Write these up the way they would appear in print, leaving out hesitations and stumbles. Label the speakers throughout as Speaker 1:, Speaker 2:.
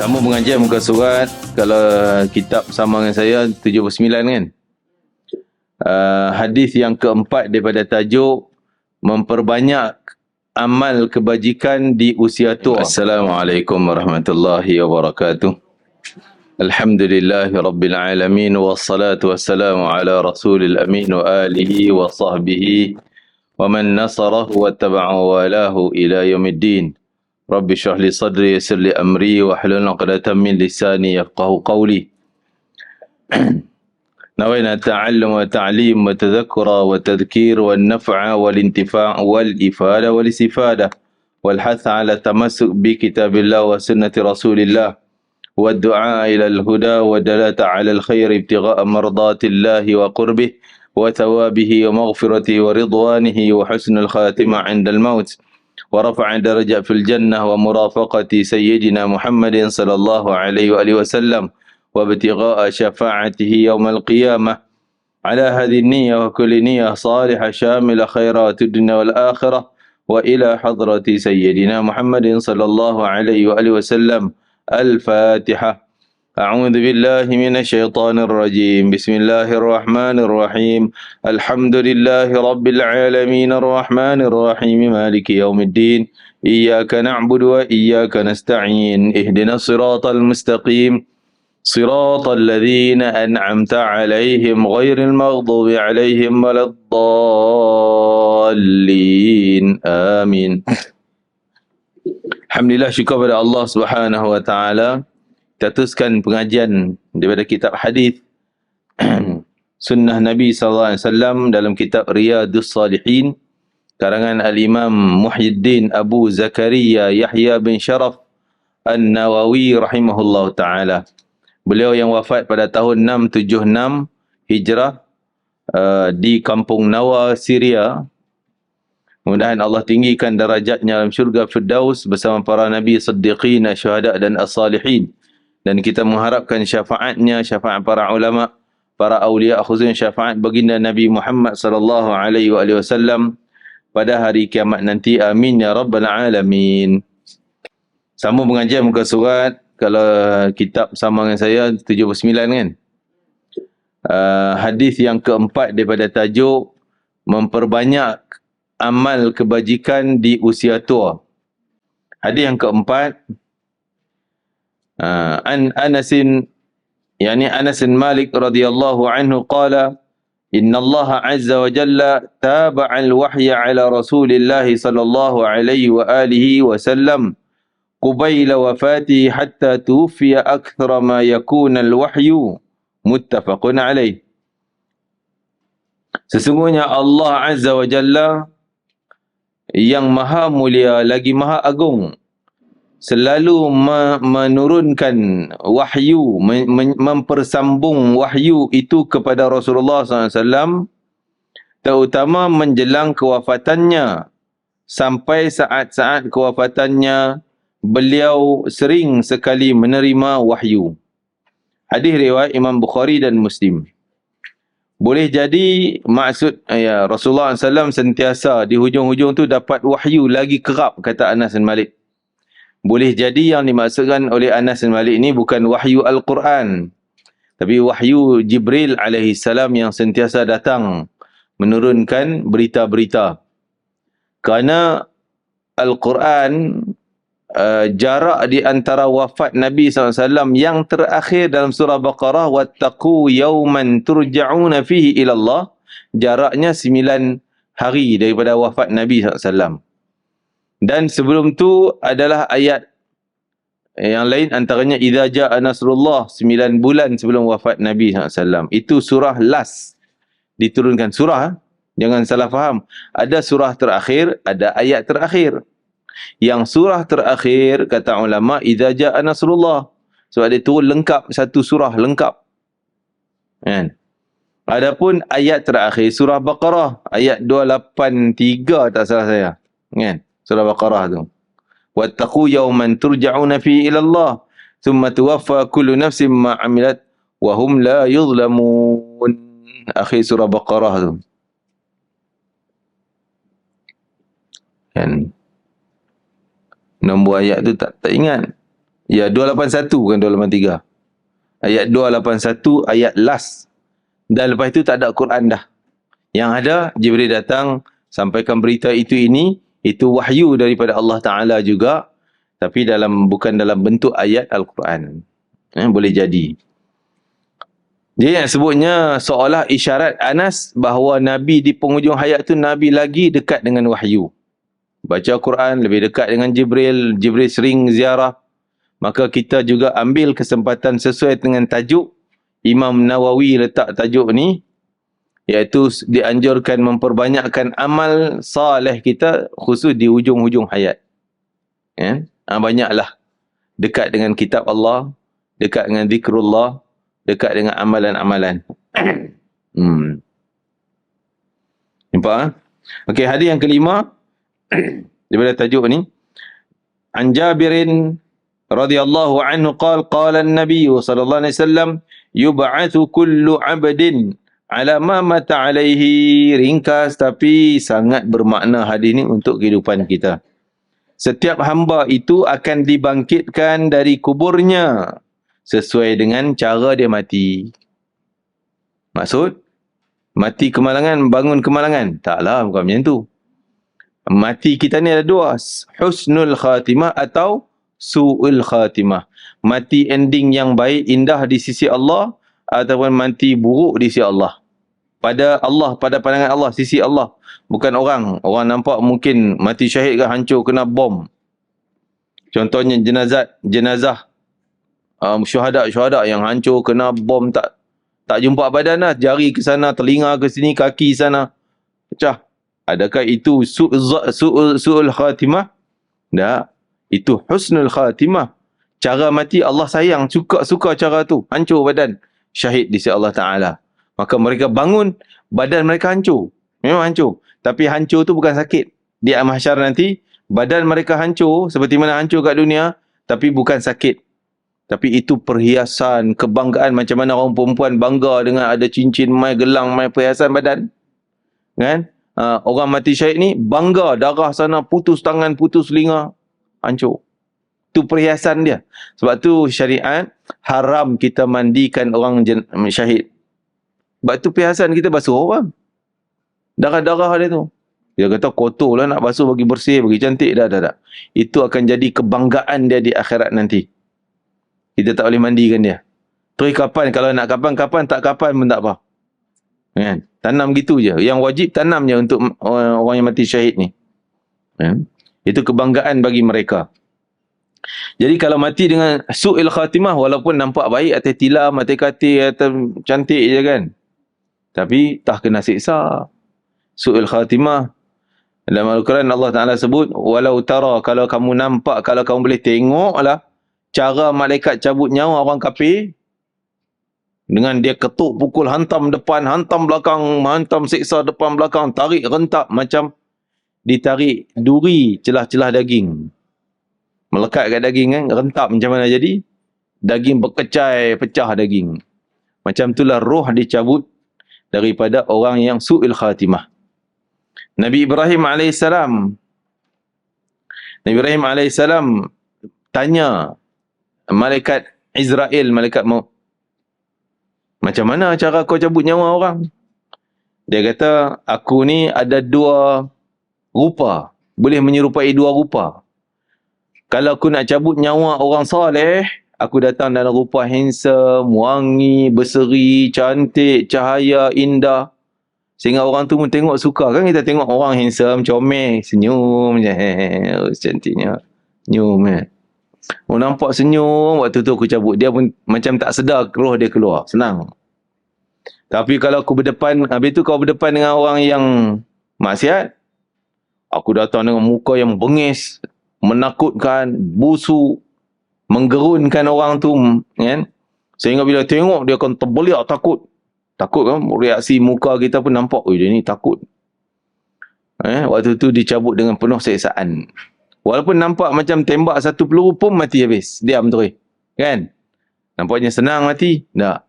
Speaker 1: Sambung pengajian muka surat. Kalau kitab sama dengan saya 79 kan. Hadis yang keempat daripada tajuk memperbanyak amal kebajikan di usia tua. Assalamualaikum warahmatullahi wabarakatuh. Alhamdulillahi rabbil alamin wassalatu wassalamu ala rasulil amin wa alihi wa sahbihi wa man nasarahu wa taba'u walahu ila yaumiddin. Rabbi syrah li sadri yassir li amri wa hlul 'uqdatam min lisani yafqahu qawli. نوينا التعلم والتعليم والتذكر والتذكير والنفع والانتفاع والإفادة والاستفادة والحث على التمسك بكتاب الله وسنة رسول الله والدعاء إلى الهدى والدلالة على الخير ابتغاء مرضات الله وقربه وثوابه ومغفرته ورضوانه وحسن الخاتمة عند الموت ورفع درجة في الجنة ومرافقة سيدنا محمد صلى الله عليه وآله وسلم وابتغاء شفاعته يوم القيامة. على هذه النية وكل نية صالحة شاملة خيرات الدنيا والآخرة وإلى حضرة سيدنا محمد صلى الله عليه وآله وسلم. الفاتحة. أعوذ بالله من الشيطان الرجيم. بسم الله الرحمن الرحيم. الحمد لله رب العالمين الرحمن الرحيم مالك يوم الدين. إياك نعبد وإياك نستعين. اهدنا الصراط المستقيم صراط الذين أنعمت عليهم غير المغضوب عليهم ولا الضالين. آمين. Alhamdulillah, syukur kepada Allah Subhanahu wa taala. Kita teruskan pengajian daripada kitab hadis Sunnah Nabi sallallahu alaihi wasallam dalam kitab Riyadhus Salihin karangan Al-Imam Muhyiddin Abu Zakaria Yahya bin Sharaf An-Nawawi rahimahullah taala. Beliau yang wafat pada tahun 676 Hijrah di kampung Nawa, Syria. Mudah-mudahan Allah tinggikan darajatnya dalam syurga Firdaus bersama para Nabi, Siddiqin, Syuhada dan As-Salihin. Dan kita mengharapkan syafaatnya, syafaat para ulama, para awliya, khususnya syafaat baginda Nabi Muhammad sallallahu alaihi wasallam pada hari kiamat nanti. Amin ya rabbal alamin. Sambung pengajian muka surat. Kalau kitab sama dengan saya 79 kan. Hadis yang keempat daripada tajuk memperbanyak amal kebajikan di usia tua. Hadis yang keempat, Anas bin Malik radhiyallahu anhu qala inna Allah azza wa jalla taba'a al-wahya ala Rasulillah sallallahu alaihi wa alihi wasallam قبيل وفاته حتى توفي أكثر ما يكون الوحي متفق عليه. Sesungguhnya Allah Azza wa Jalla yang maha mulia lagi maha agung selalu menurunkan wahyu, mempersambung wahyu itu kepada Rasulullah SAW, terutama menjelang kewafatannya. Sampai saat-saat kewafatannya beliau sering sekali menerima wahyu. Hadis riwayat Imam Bukhari dan Muslim. Boleh jadi maksud Rasulullah SAW sentiasa di hujung-hujung tu dapat wahyu lagi kerap, kata Anas bin Malik. Boleh jadi yang dimaksudkan oleh Anas bin Malik ini bukan wahyu Al-Quran, tapi wahyu Jibril alaihi salam yang sentiasa datang menurunkan berita-berita. Kerana Al-Quran, jarak di antara wafat Nabi SAW yang terakhir dalam surah Baqarah, wattaqu yawman turja'una fihi ila Allah, jaraknya 9 hari daripada wafat Nabi SAW. Dan sebelum tu adalah ayat yang lain, antaranya idza jaa nasrullah, 9 bulan sebelum wafat Nabi SAW. Itu surah last diturunkan. Surah, jangan salah faham, ada surah terakhir, ada ayat terakhir. Yang surah terakhir, kata ulama, idza jaa nasrullah, sebab dia turun lengkap, satu surah lengkap kan. Adapun ayat terakhir surah Baqarah ayat 283 tak salah saya kan, surah Baqarah tu, wattaqu yawman turja'una fi ila Allah thumma tuwaffa kullu nafsin ma 'amilat wa hum la yuzlamun. Akhir surah Baqarah tu kan. Nombor ayat tu tak ingat. Ya, 281 bukan 283. Ayat 281, ayat last. Dan lepas itu tak ada Quran dah. Yang ada, Jibril datang, sampaikan berita ini, itu wahyu daripada Allah Ta'ala juga. Tapi bukan dalam bentuk ayat Al-Quran. Boleh jadi. Dia yang sebutnya seolah isyarat Anas bahawa Nabi di penghujung hayat tu Nabi lagi dekat dengan wahyu. Baca Quran lebih dekat dengan Jibril. Jibril sering ziarah. Maka kita juga ambil kesempatan sesuai dengan tajuk. Imam Nawawi letak tajuk ni, iaitu dianjurkan memperbanyakkan amal saleh kita khusus di hujung-hujung hayat. Ya? Banyaklah dekat dengan kitab Allah, dekat dengan zikrullah, dekat dengan amalan-amalan. Nampak? Okey, hadis yang kelima daripada tajuk ni. An Jabirin radhiyallahu anhu qala an-nabiy sallallahu alaihi wasallam yub'atsu kullu 'abdin ala ma mata alaihi. Ringkas tapi sangat bermakna hadis ni untuk kehidupan kita. Setiap hamba itu akan dibangkitkan dari kuburnya sesuai dengan cara dia mati. Maksud? Mati kemalangan, bangun kemalangan? Taklah, bukan macam tu. Mati kita ni ada dua. Husnul khatimah atau su'ul khatimah. Mati ending yang baik, indah di sisi Allah, ataupun mati buruk di sisi Allah. Pada Allah, pada pandangan Allah, sisi Allah. Bukan orang. Orang nampak mungkin mati syahid ke hancur kena bom. Contohnya jenazah syuhada yang hancur kena bom, tak jumpa badan lah. Jari ke sana, telinga ke sini, kaki sana. Pecah. Adakah itu su'ul khatimah? Tak. Itu husnul khatimah. Cara mati Allah sayang, suka cara tu. Hancur badan. Syahid di sisi Allah Ta'ala. Maka mereka bangun, badan mereka hancur. Memang hancur. Tapi hancur tu bukan sakit. Di mahsyar nanti, badan mereka hancur, seperti mana hancur kat dunia, tapi bukan sakit. Tapi itu perhiasan, kebanggaan. Macam mana orang perempuan bangga dengan ada cincin, mai gelang, mai perhiasan badan. Kan? Orang mati syahid ni bangga, darah sana, putus tangan, putus telinga, hancur. Itu perhiasan dia. Sebab tu syariat haram kita mandikan orang syahid. Sebab tu perhiasan kita basuh orang. Darah-darah dia tu. Dia kata kotor lah, nak basuh bagi bersih, bagi cantik. Dah. Itu akan jadi kebanggaan dia di akhirat nanti. Kita tak boleh mandikan dia. Terus kapan, kalau nak kapan, tak kapan pun tak apa. Kan? Tanam gitu je. Yang wajib tanam je untuk orang yang mati syahid ni. Kan? Itu kebanggaan bagi mereka. Jadi kalau mati dengan su'il khatimah, walaupun nampak baik, atas tilam, atas katil, atas cantik je kan. Tapi tak kena siksa. Su'il khatimah. Dalam Al-Quran Allah Ta'ala sebut, walau tara, kalau kamu nampak, kalau kamu boleh tengok lah, cara malaikat cabut nyawa orang kafir, dengan dia ketuk, pukul, hantam depan, hantam belakang, hantam siksa depan belakang, tarik rentak, macam ditarik duri celah-celah daging. Melekat kat daging kan, rentak macam mana jadi? Daging berkecai, pecah daging. Macam itulah roh dicabut daripada orang yang su'il khatimah. Nabi Ibrahim AS, tanya malaikat Israel, malaikat maut, macam mana cara kau cabut nyawa orang? Dia kata, aku ni ada dua rupa. Boleh menyerupai dua rupa. Kalau aku nak cabut nyawa orang soleh, aku datang dalam rupa handsome, wangi, berseri, cantik, cahaya, indah. Sehingga orang tu pun tengok suka. Kan kita tengok orang handsome, comel, senyum je. Cantiknya. Senyum kan. Oh, nampak senyum, waktu tu aku cabut. Dia pun macam tak sedar roh dia keluar. Senang. Tapi kalau aku berdepan, habis tu kau berdepan dengan orang yang maksiat, aku datang dengan muka yang bengis, menakutkan, busuk, menggerunkan orang tu, kan? Sehingga bila tengok, dia akan terbeliak takut. Takut kan? Reaksi muka kita pun nampak, oh dia ni takut. Waktu tu dicabut dengan penuh seksaan. Walaupun nampak macam tembak satu peluru pun mati habis. Diam terus. Kan? Nampaknya senang mati. Tak.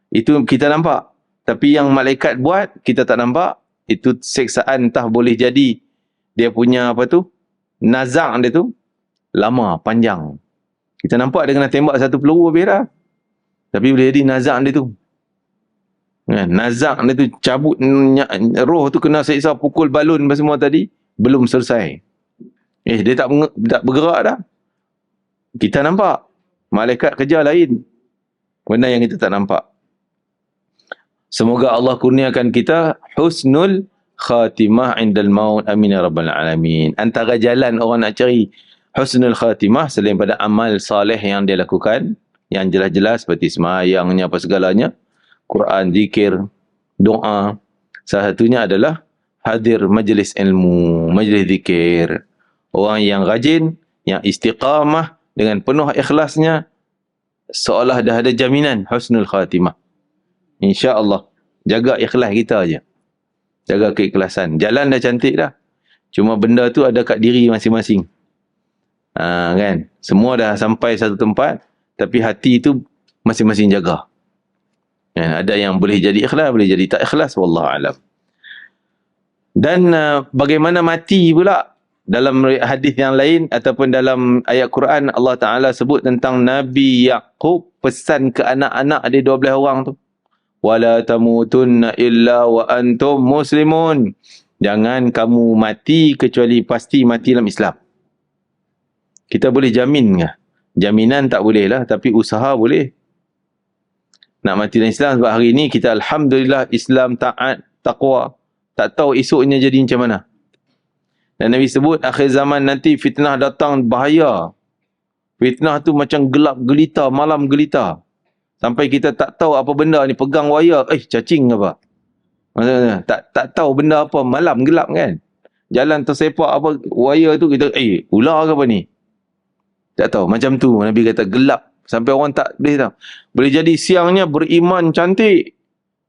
Speaker 1: Itu kita nampak. Tapi yang malaikat buat, kita tak nampak. Itu seksaan entah boleh jadi. Dia punya apa tu? Nazak dia tu. Lama, panjang. Kita nampak dia kena tembak satu peluru habis dah. Tapi boleh jadi nazak dia tu. Kan? Nazak dia tu cabut roh tu kena seksa pukul balun semua tadi. Belum selesai. Dia tak bergerak dah. Kita nampak. Malaikat kerja lain. Benda yang kita tak nampak. Semoga Allah kurniakan kita husnul khatimah indal maut. Amin ya rabbal alamin. Antara jalan orang nak cari husnul khatimah selain pada amal saleh yang dia lakukan, yang jelas-jelas seperti semayangnya apa segalanya, Quran, zikir, doa. Salah satunya adalah hadir majlis ilmu, majlis zikir. Orang yang rajin, yang istiqamah dengan penuh ikhlasnya, seolah dah ada jaminan husnul khatimah. InsyaAllah. Jaga ikhlas kita aja. Jaga keikhlasan. Jalan dah cantik dah. Cuma benda tu ada kat diri masing-masing. Kan? Semua dah sampai satu tempat, tapi hati tu masing-masing jaga. Kan? Ada yang boleh jadi ikhlas, boleh jadi tak ikhlas. Wallahualam. Dan bagaimana mati pula? Dalam hadis yang lain ataupun dalam ayat Quran, Allah Ta'ala sebut tentang Nabi Yaqub pesan ke anak-anak dia 12 orang tu. Wala tamutunna illa wa antum muslimun. Jangan kamu mati kecuali pasti mati dalam Islam. Kita boleh jamin ke? Jaminan tak boleh lah, tapi usaha boleh. Nak mati dalam Islam sebab hari ini kita alhamdulillah Islam taat, taqwa. Tak tahu esoknya jadi macam mana. Dan Nabi sebut akhir zaman nanti fitnah datang bahaya. Fitnah tu macam gelap gelita, malam gelita. Sampai kita tak tahu apa benda ni, pegang wayar, cacing apa. Maksudnya, tak tahu benda apa, malam gelap kan. Jalan tersepak apa, wayar tu kita, ular ke apa ni? Tak tahu, macam tu Nabi kata gelap. Sampai orang tak boleh tahu. Boleh jadi siangnya beriman cantik.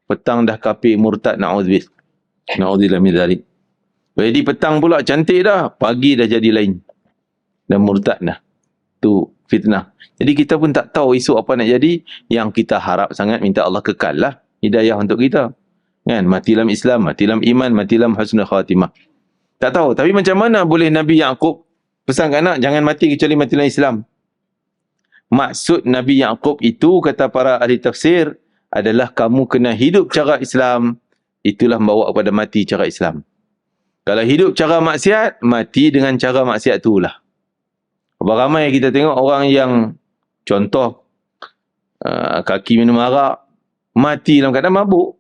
Speaker 1: Petang dah kafir murtad, na'udzubillah min dzalik. Jadi petang pula cantik dah, pagi dah jadi lain. Dan murtad dah. Tu fitnah. Jadi kita pun tak tahu esok apa nak jadi. Yang kita harap sangat minta Allah kekal lah hidayah untuk kita. Kan? Mati dalam Islam, mati dalam iman, mati dalam husnul khatimah. Tak tahu. Tapi macam mana boleh Nabi Yaqub pesan ke anak, jangan mati kecuali mati dalam Islam. Maksud Nabi Yaqub itu, kata para ahli tafsir, adalah kamu kena hidup cara Islam. Itulah membawa kepada mati cara Islam. Kalau hidup cara maksiat, mati dengan cara maksiat itulah. Berapa ramai kita tengok orang yang, contoh, kaki minum arak, mati dalam keadaan mabuk.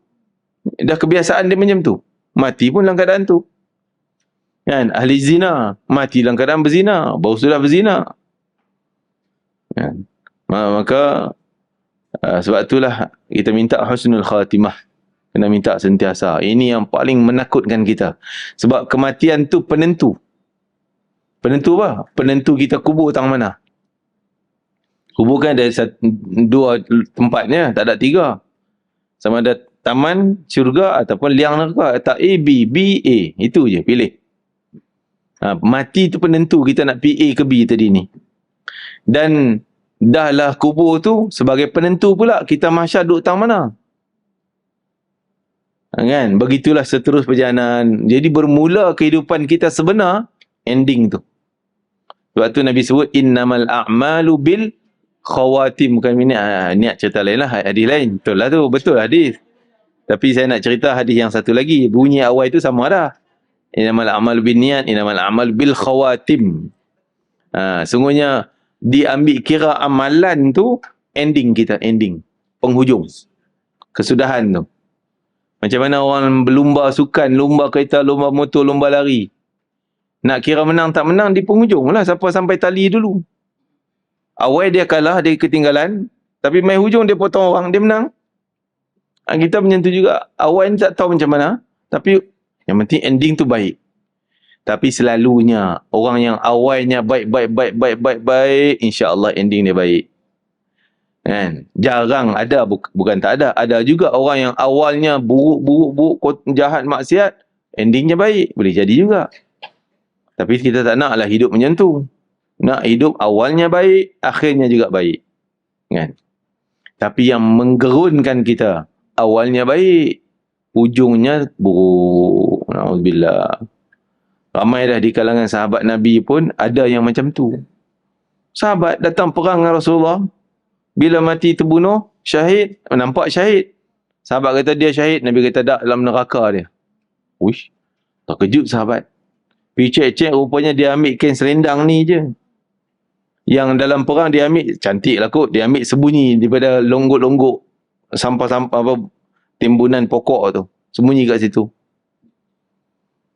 Speaker 1: Dah kebiasaan dia macam tu. Mati pun dalam keadaan tu. Kan? Ahli zina, mati dalam keadaan berzina. Baru sudah berzina. Kan? Maka, sebab itulah kita minta husnul khatimah. Kena minta sentiasa. Ini yang paling menakutkan kita. Sebab kematian tu penentu. Penentu apa? Penentu kita kubur tang mana. Kubur kan ada dua tempatnya, tak ada tiga. Sama ada taman, syurga ataupun liang neraka. Tak A, B, B, A. Itu je, pilih. Mati tu penentu kita nak pilih A ke B tadi ni. Dan dahlah kubur tu sebagai penentu pula kita mahsyar duduk tang mana. Kan? Begitulah seterus perjalanan. Jadi bermula kehidupan kita sebenar, ending tu. Sebab tu Nabi sebut, innamal a'malu bil khawatim. Bukan niat cerita lain lah, hadis lain. Betul lah tu, betul hadis. Tapi saya nak cerita hadis yang satu lagi. Bunyi awal itu sama dah. Innamal a'malu bin niat, innamal a'malu bil khawatim. Sungguhnya diambil kira amalan tu ending kita, ending. Penghujung. Kesudahan tu. Macam mana orang berlumba sukan, lomba kereta, lomba motor, lomba lari. Nak kira menang tak menang di penghujung lah. Siapa sampai tali dulu. Awal dia kalah, dia ketinggalan. Tapi main hujung dia potong orang, dia menang. Kita menyentuh juga. Awal ni tak tahu macam mana. Tapi yang penting ending tu baik. Tapi selalunya orang yang awalnya baik, insya-Allah ending dia baik. Kan? Jarang ada, bukan tak ada. Ada juga orang yang awalnya buruk, jahat, maksiat, endingnya baik. Boleh jadi juga. Tapi kita tak naklah hidup macam tu. Nak hidup awalnya baik, akhirnya juga baik. Kan? Tapi yang menggerunkan kita, awalnya baik, ujungnya buruk. Na'udzubillah. Ramai dah di kalangan sahabat Nabi pun ada yang macam tu. Sahabat datang perang dengan Rasulullah. Bila mati terbunuh, syahid, nampak syahid. Sahabat kata dia syahid, Nabi kata tak, dalam neraka dia. Uish, terkejut sahabat. Pergi cek-cek, rupanya dia ambil kain selendang ni je. Yang dalam perang dia ambil, cantik lah kot, dia ambil sembunyi daripada longgok-longgok, sampah-sampah, apa, timbunan pokok tu. Sembunyi kat situ.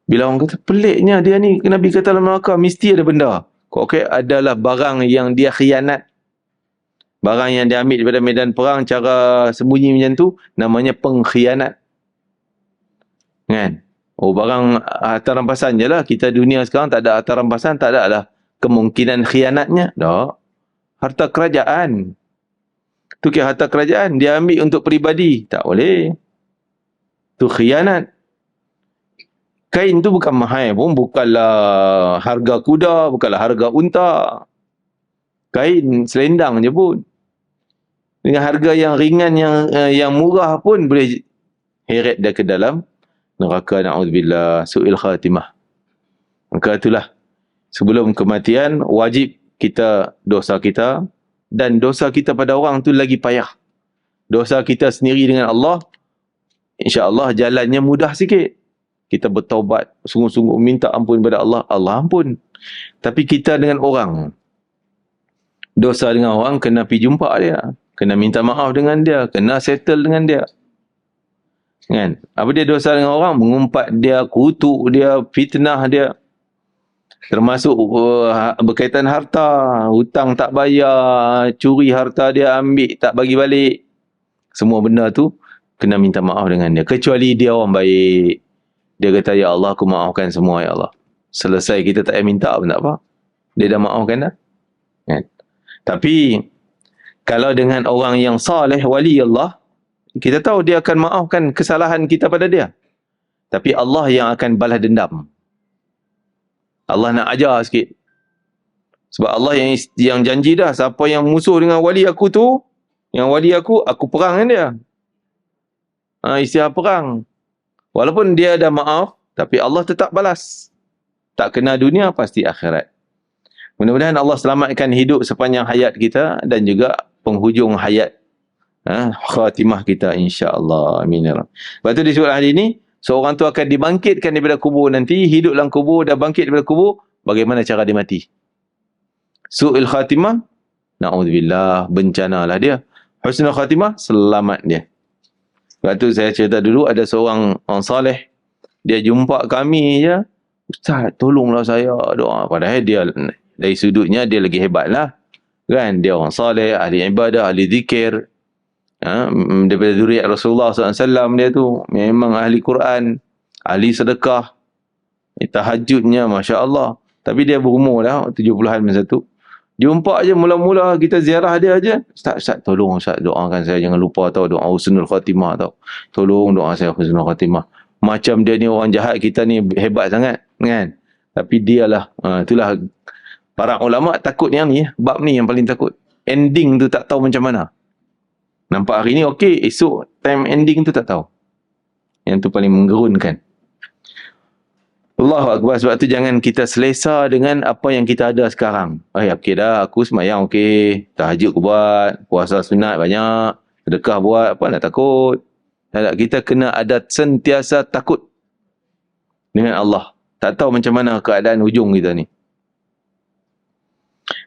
Speaker 1: Bila orang kata, peliknya dia ni, Nabi kata dalam neraka, mesti ada benda. Okey, adalah barang yang dia khianat. Barang yang dia ambil daripada medan perang, cara sembunyi macam tu, namanya pengkhianat. Kan? Oh, barang harta rampasan je lah. Kita dunia sekarang tak ada harta rampasan, tak ada lah kemungkinan khianatnya. Tak. Harta kerajaan. Tu kira harta kerajaan. Dia ambil untuk peribadi. Tak boleh. Tu khianat. Kain tu bukan mahal pun. Bukanlah harga kuda, bukanlah harga unta. Kain selendang je pun. Dengan harga yang ringan, yang murah pun boleh heret dia ke dalam neraka, na'udzubillah, su'il khatimah. Maka itulah, sebelum kematian, wajib kita dosa kita, dan dosa kita pada orang tu lagi payah. Dosa kita sendiri dengan Allah, insya-Allah jalannya mudah sikit. Kita bertaubat, sungguh-sungguh minta ampun kepada Allah, Allah ampun. Tapi kita dengan orang, dosa dengan orang, kena pergi jumpa dia, kena minta maaf dengan dia, kena settle dengan dia. Kan? Apa dia dosa dengan orang? Mengumpat dia, kutuk dia, fitnah dia. Termasuk berkaitan harta, hutang tak bayar, curi harta dia, ambil tak bagi balik. Semua benda tu kena minta maaf dengan dia. Kecuali dia orang baik. Dia kata, ya Allah, aku maafkan semua, ya Allah. Selesai, kita tak payah minta pun tak apa. Dia dah maafkan dah. Kan? Tapi kalau dengan orang yang saleh, wali Allah, kita tahu dia akan maafkan kesalahan kita pada dia. Tapi Allah yang akan balas dendam. Allah nak ajar sikit. Sebab Allah yang janji dah, siapa yang musuh dengan wali aku tu, yang wali aku perang dengan dia. Istilah perang. Walaupun dia dah maaf, tapi Allah tetap balas. Tak kena dunia, pasti akhirat. Mudah-mudahan Allah selamatkan hidup sepanjang hayat kita dan juga penghujung hayat khatimah kita, insya-Allah. Amin ya rabb. Lepas tu disebut hadis ni, seorang tu akan dibangkitkan daripada kubur nanti, hidup dalam kubur, dah bangkit daripada kubur, bagaimana cara dia mati? Su'il khatimah, na'udzubillah, bencanalah dia. Husnul khatimah, selamat dia. Lepas tu saya cerita dulu, ada seorang orang saleh, dia jumpa kami je, Ustaz, tolonglah saya doa. Padahal dia, dari sudutnya, dia lagi hebat lah. Kan? Dia orang saleh, ahli ibadah, ahli zikir. Daripada zuriat Rasulullah SAW, dia tu memang ahli Quran, ahli sedekah, tahajudnya, Masya Allah. Tapi dia berumur dah, 70-an masa tu. Jumpa je, mula-mula kita ziarah dia aja. Ustaz, tolong Ustaz, doakan saya, jangan lupa tau, doa husnul khatimah tau. Tolong doa saya husnul khatimah. Macam dia ni orang jahat, kita ni hebat sangat, kan? Tapi dialah, itulah para ulama takut yang ni, bab ni yang paling takut. Ending tu tak tahu macam mana. Nampak hari ni okey, esok time ending tu tak tahu. Yang tu paling menggerunkan. Allahu Akbar. Sebab tu jangan kita selesa dengan apa yang kita ada sekarang. Okey dah, aku semayang okey, tahajud aku buat, puasa sunat banyak, sedekah buat, apa nak takut? Kita kena ada sentiasa takut dengan Allah. Tak tahu macam mana keadaan hujung kita ni.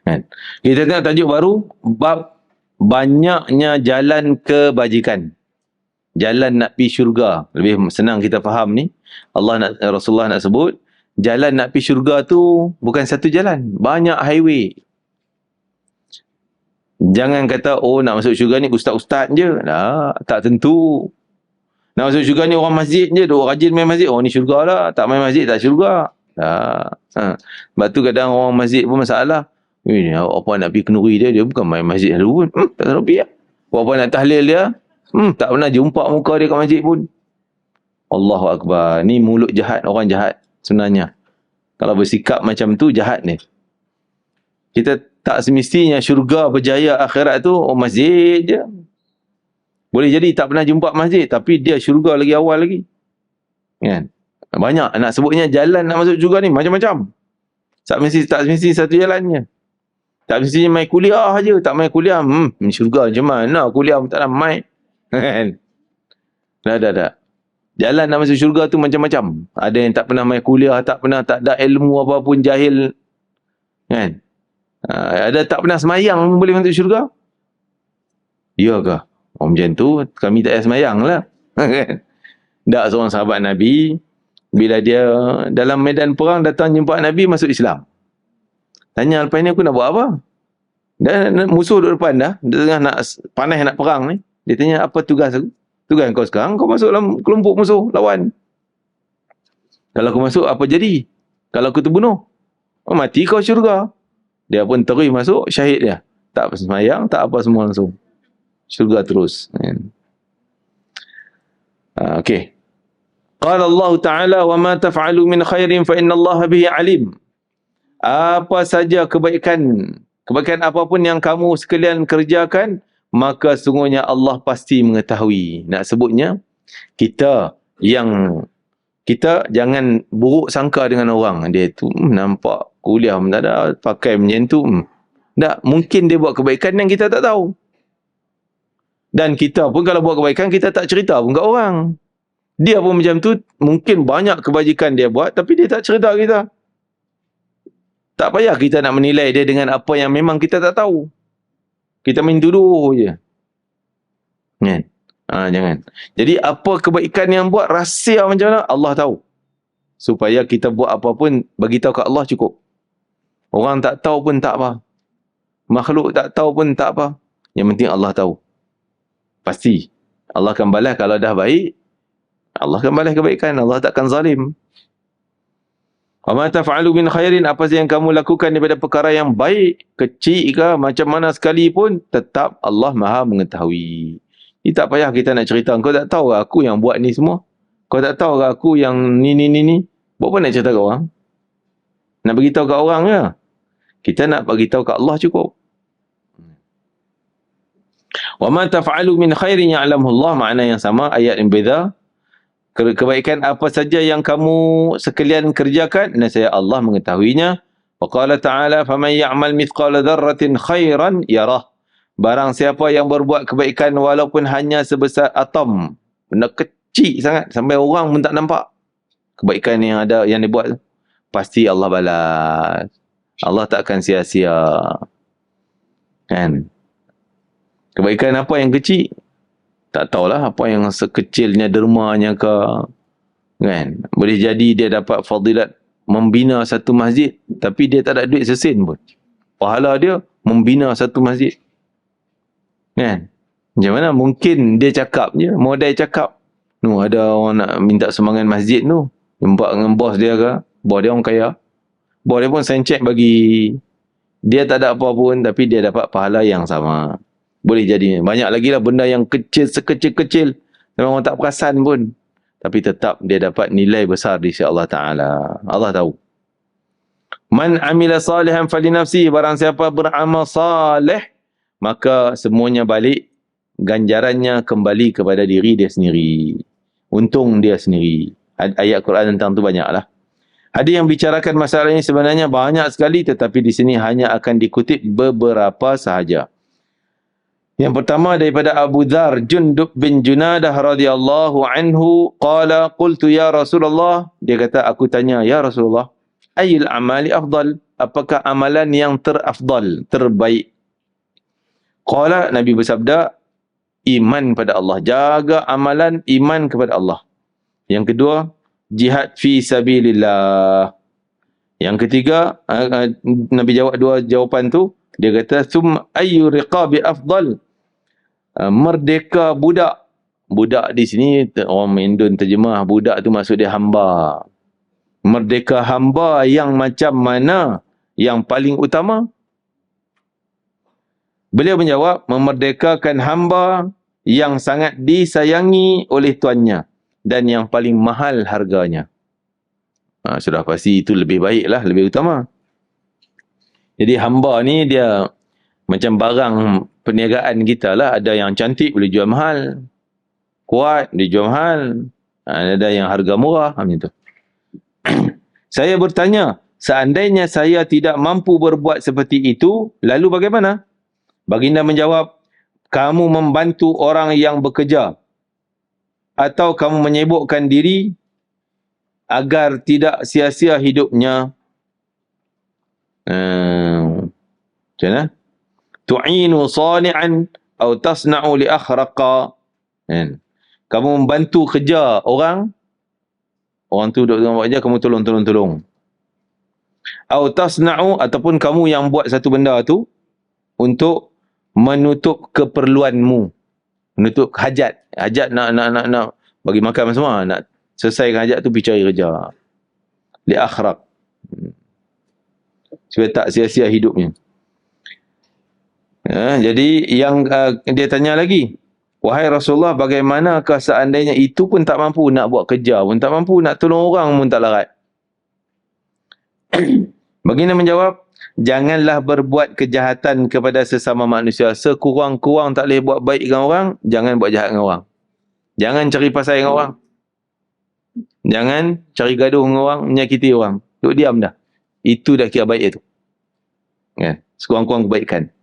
Speaker 1: Kan? Kita tengok tajuk baru, bab banyaknya jalan kebajikan. Jalan nak pergi syurga. Lebih senang kita faham ni. Rasulullah nak sebut, jalan nak pergi syurga tu bukan satu jalan. Banyak highway. Jangan kata, oh nak masuk syurga ni ustaz-ustaz je. Tak tentu. Nak masuk syurga ni orang masjid je. Dia rajin main masjid. Oh ni syurga lah. Tak main masjid tak syurga. Sebab tu kadang orang masjid pun masalah. Apa nak pergi kenduri dia, dia bukan main masjid dulu pun. Tak tahu pergi lah. Apa nak tahlil dia, tak pernah jumpa muka dia kat masjid pun. Allahu Akbar. Ni mulut jahat, orang jahat sebenarnya. Kalau bersikap macam tu, jahat ni. Kita tak semestinya syurga berjaya akhirat tu, masjid je. Boleh jadi tak pernah jumpa masjid, tapi dia syurga lagi awal lagi. Kan? Banyak nak sebutnya jalan nak masuk syurga ni, macam-macam. Tak semesti satu jalannya. Tak mestinya mai kuliah je. Tak mai kuliah. Syurga macam mana? Kuliah pun tak nak mai. Kan? Dah. Jalan nak masuk syurga tu macam-macam. Ada yang tak pernah mai kuliah, tak ada ilmu apa pun, jahil. Kan? Ada tak pernah semayang boleh masuk syurga? Ya ke? Macam tu, kami tak payah semayang lah. Tak, seorang sahabat Nabi, bila dia dalam medan perang datang jumpa Nabi, masuk Islam. Tanya, lepas ni aku nak buat apa? Dan musuh duduk depan dah, dia tengah nak panas nak perang ni. Dia tanya, apa tugas aku? Tugas kau sekarang, kau masuk dalam kelompok musuh, lawan. Kalau aku masuk, apa jadi? Kalau aku terbunuh, mati kau syurga. Dia pun terus masuk, syahid dia. Tak semayang, tak apa semua langsung. Syurga terus. Okey. Qala Allah Ta'ala, wa ma taf'alu min khairin fa inna Allah bihi alim. Apa saja kebaikan apapun yang kamu sekalian kerjakan, maka sungguhnya Allah pasti mengetahui. Nak sebutnya, kita jangan buruk sangka dengan orang. Dia tu nampak kuliah tak ada, pakai macam tu. Tak, mungkin dia buat kebaikan yang kita tak tahu. Dan kita pun kalau buat kebaikan, kita tak cerita pun kat orang. Dia pun macam tu, mungkin banyak kebajikan dia buat, tapi dia tak cerita kita. Tak payah kita nak menilai dia dengan apa yang memang kita tak tahu. Kita main tuduh je. Kan? Jangan. Jadi apa kebaikan yang buat, rahsia macam mana, Allah tahu. Supaya kita buat apa pun, bagi tahu kat Allah cukup. Orang tak tahu pun tak apa. Makhluk tak tahu pun tak apa. Yang penting Allah tahu. Pasti. Allah akan balas kalau dah baik. Allah akan balas kebaikan. Allah takkan zalim. Wa ma taf'alu min khairin, apa saja yang kamu lakukan daripada perkara yang baik, kecil ke macam mana sekalipun, tetap Allah Maha mengetahui. Ini tak payah kita nak cerita. Kau tak tahu aku yang buat ni semua? Kau tak tahu aku yang ni? Buat apa nak cerita kat orang? Nak beritahu kat orang ke? Kita nak beritahu kat Allah cukup. Wa ma taf'alu min khairin ya'lamuhu Allah, makna yang sama, ayat yang beza. Kebaikan apa saja yang kamu sekalian kerjakan, nescaya Allah mengetahuinya. Wa qala ta'ala, faman ya'mal mithqala dzarratin khairan yarah. Barang siapa yang berbuat kebaikan walaupun hanya sebesar atom, benda kecil sangat sampai orang pun tak nampak, kebaikan yang ada yang dibuat, pasti Allah balas. Allah tak akan sia-sia. Kan? Kebaikan apa yang kecil? Tak tahulah apa yang sekecilnya dermanya ke. Kan? Boleh jadi dia dapat fadilat membina satu masjid, tapi dia tak ada duit sesen pun. Pahala dia membina satu masjid. Kan? Macam mana? Mungkin dia cakap je, modal cakap. Ada orang nak minta sumbangan masjid tu. Jumpa dengan bos dia ke? Bos dia orang kaya. Bos dia pun sign-check bagi. Dia tak ada apa pun, tapi dia dapat pahala yang sama. Boleh jadi. Banyak lagi lah benda yang kecil, sekecil-kecil. Memang orang tak perasan pun. Tapi tetap dia dapat nilai besar di sisi Allah Ta'ala. Allah tahu. Man amila salihan fali nafsi. Barang siapa beramal salih, maka semuanya balik. Ganjarannya kembali kepada diri dia sendiri. Untung dia sendiri. Ayat Quran tentang tu banyak lah. Ada yang bicarakan masalah ini sebenarnya banyak sekali. Tetapi di sini hanya akan dikutip beberapa sahaja. Yang pertama daripada Abu Dzar, Jundub bin Junadah radhiyallahu anhu, qala qultu ya Rasulullah, dia kata aku tanya ya Rasulullah, ayyul amali afdal, apakah amalan yang terafdal, terbaik? Qala, Nabi bersabda, iman pada Allah, jaga amalan iman kepada Allah. Yang kedua, jihad fi sabilillah. Yang ketiga, Nabi jawab dua jawapan tu, dia kata sum ayyu riqabi afdal, merdeka budak. Budak di sini orang Indon terjemah budak tu maksud dia hamba. Merdeka hamba yang macam mana yang paling utama? Beliau menjawab, memerdekakan hamba yang sangat disayangi oleh tuannya dan yang paling mahal harganya. Sudah pasti itu lebih baiklah, lebih utama. Jadi hamba ni dia macam barang perniagaan kita lah. Ada yang cantik boleh jual mahal, kuat dia jual mahal, ada yang harga murah, macam tu. Saya bertanya, seandainya saya tidak mampu berbuat seperti itu, lalu bagaimana? Baginda menjawab, kamu membantu orang yang bekerja atau kamu menyibukkan diri agar tidak sia-sia hidupnya. Macam mana? Tu'inu sani'an atau tasna'u li akhraqa. Kamu membantu kerja orang tu duduk tengah buat kerja, kamu tolong. Atau tasna'u, ataupun kamu yang buat satu benda tu untuk menutup keperluanmu, menutup hajat nak bagi makan semua, nak selesaikan hajat tu pergi cari kerja. Li akhraq. Supaya tak sia-sia hidupnya. Jadi yang dia tanya lagi, wahai Rasulullah, bagaimanakah seandainya itu pun tak mampu nak buat kerja, pun tak mampu nak tolong orang pun tak larat? Baginda menjawab, janganlah berbuat kejahatan kepada sesama manusia. Sekurang-kurang tak boleh buat baik dengan orang, jangan buat jahat dengan orang. Jangan cari pasal dengan orang. Jangan cari gaduh dengan orang, menyakiti orang. Duk diam dah. Itu dah kira baik itu. Sekurang-kurang kebaikan.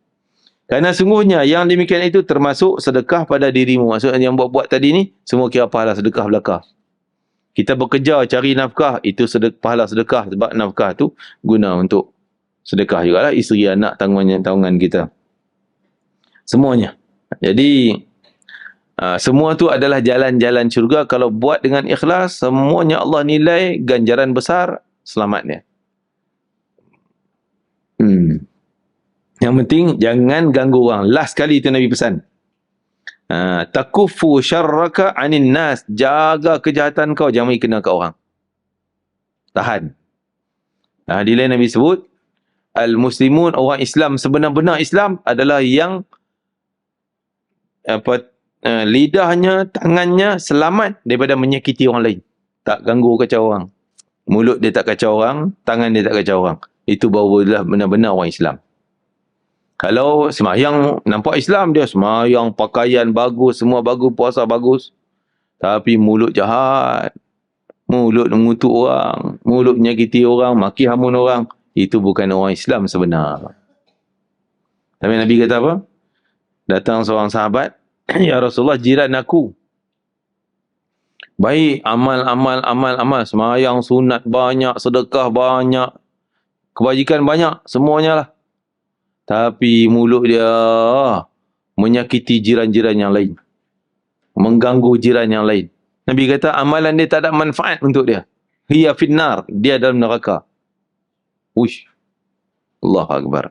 Speaker 1: Kerana sungguhnya yang demikian itu termasuk sedekah pada dirimu. Maksudnya yang buat-buat tadi ni, semua kira pahala sedekah belaka. Kita bekerja cari nafkah, itu pahala sedekah. Sebab nafkah tu guna untuk sedekah jugalah. Isteri, anak, tanggungan kita. Semuanya. Jadi, semua tu adalah jalan-jalan syurga. Kalau buat dengan ikhlas, semuanya Allah nilai ganjaran besar, selamatnya. Yang penting, jangan ganggu orang. Last kali itu Nabi pesan. Takufu syarraka anin nas. Jaga kejahatan kau, jangan bagi kena ke orang. Tahan. Di lain Nabi sebut, al-muslimun, orang Islam, sebenar-benar Islam adalah yang lidahnya, tangannya selamat daripada menyakiti orang lain. Tak ganggu kacau orang. Mulut dia tak kacau orang, tangan dia tak kacau orang. Itu barulah benar-benar orang Islam. Kalau semayang nampak Islam, dia semayang, pakaian bagus, semua bagus, puasa bagus. Tapi mulut jahat. Mulut mengutuk orang. Mulut menyakiti orang, maki hamun orang. Itu bukan orang Islam sebenar. Tapi Nabi kata apa? Datang seorang sahabat, ya Rasulullah, jiran aku. Baik, amal. Semayang sunat banyak, sedekah banyak, kebajikan banyak, semuanya lah. Tapi mulut dia menyakiti jiran-jiran yang lain. Mengganggu jiran yang lain. Nabi kata amalan dia tak ada manfaat untuk dia. Hiya finnar. Dia dalam neraka. Uish. Allahu Akbar.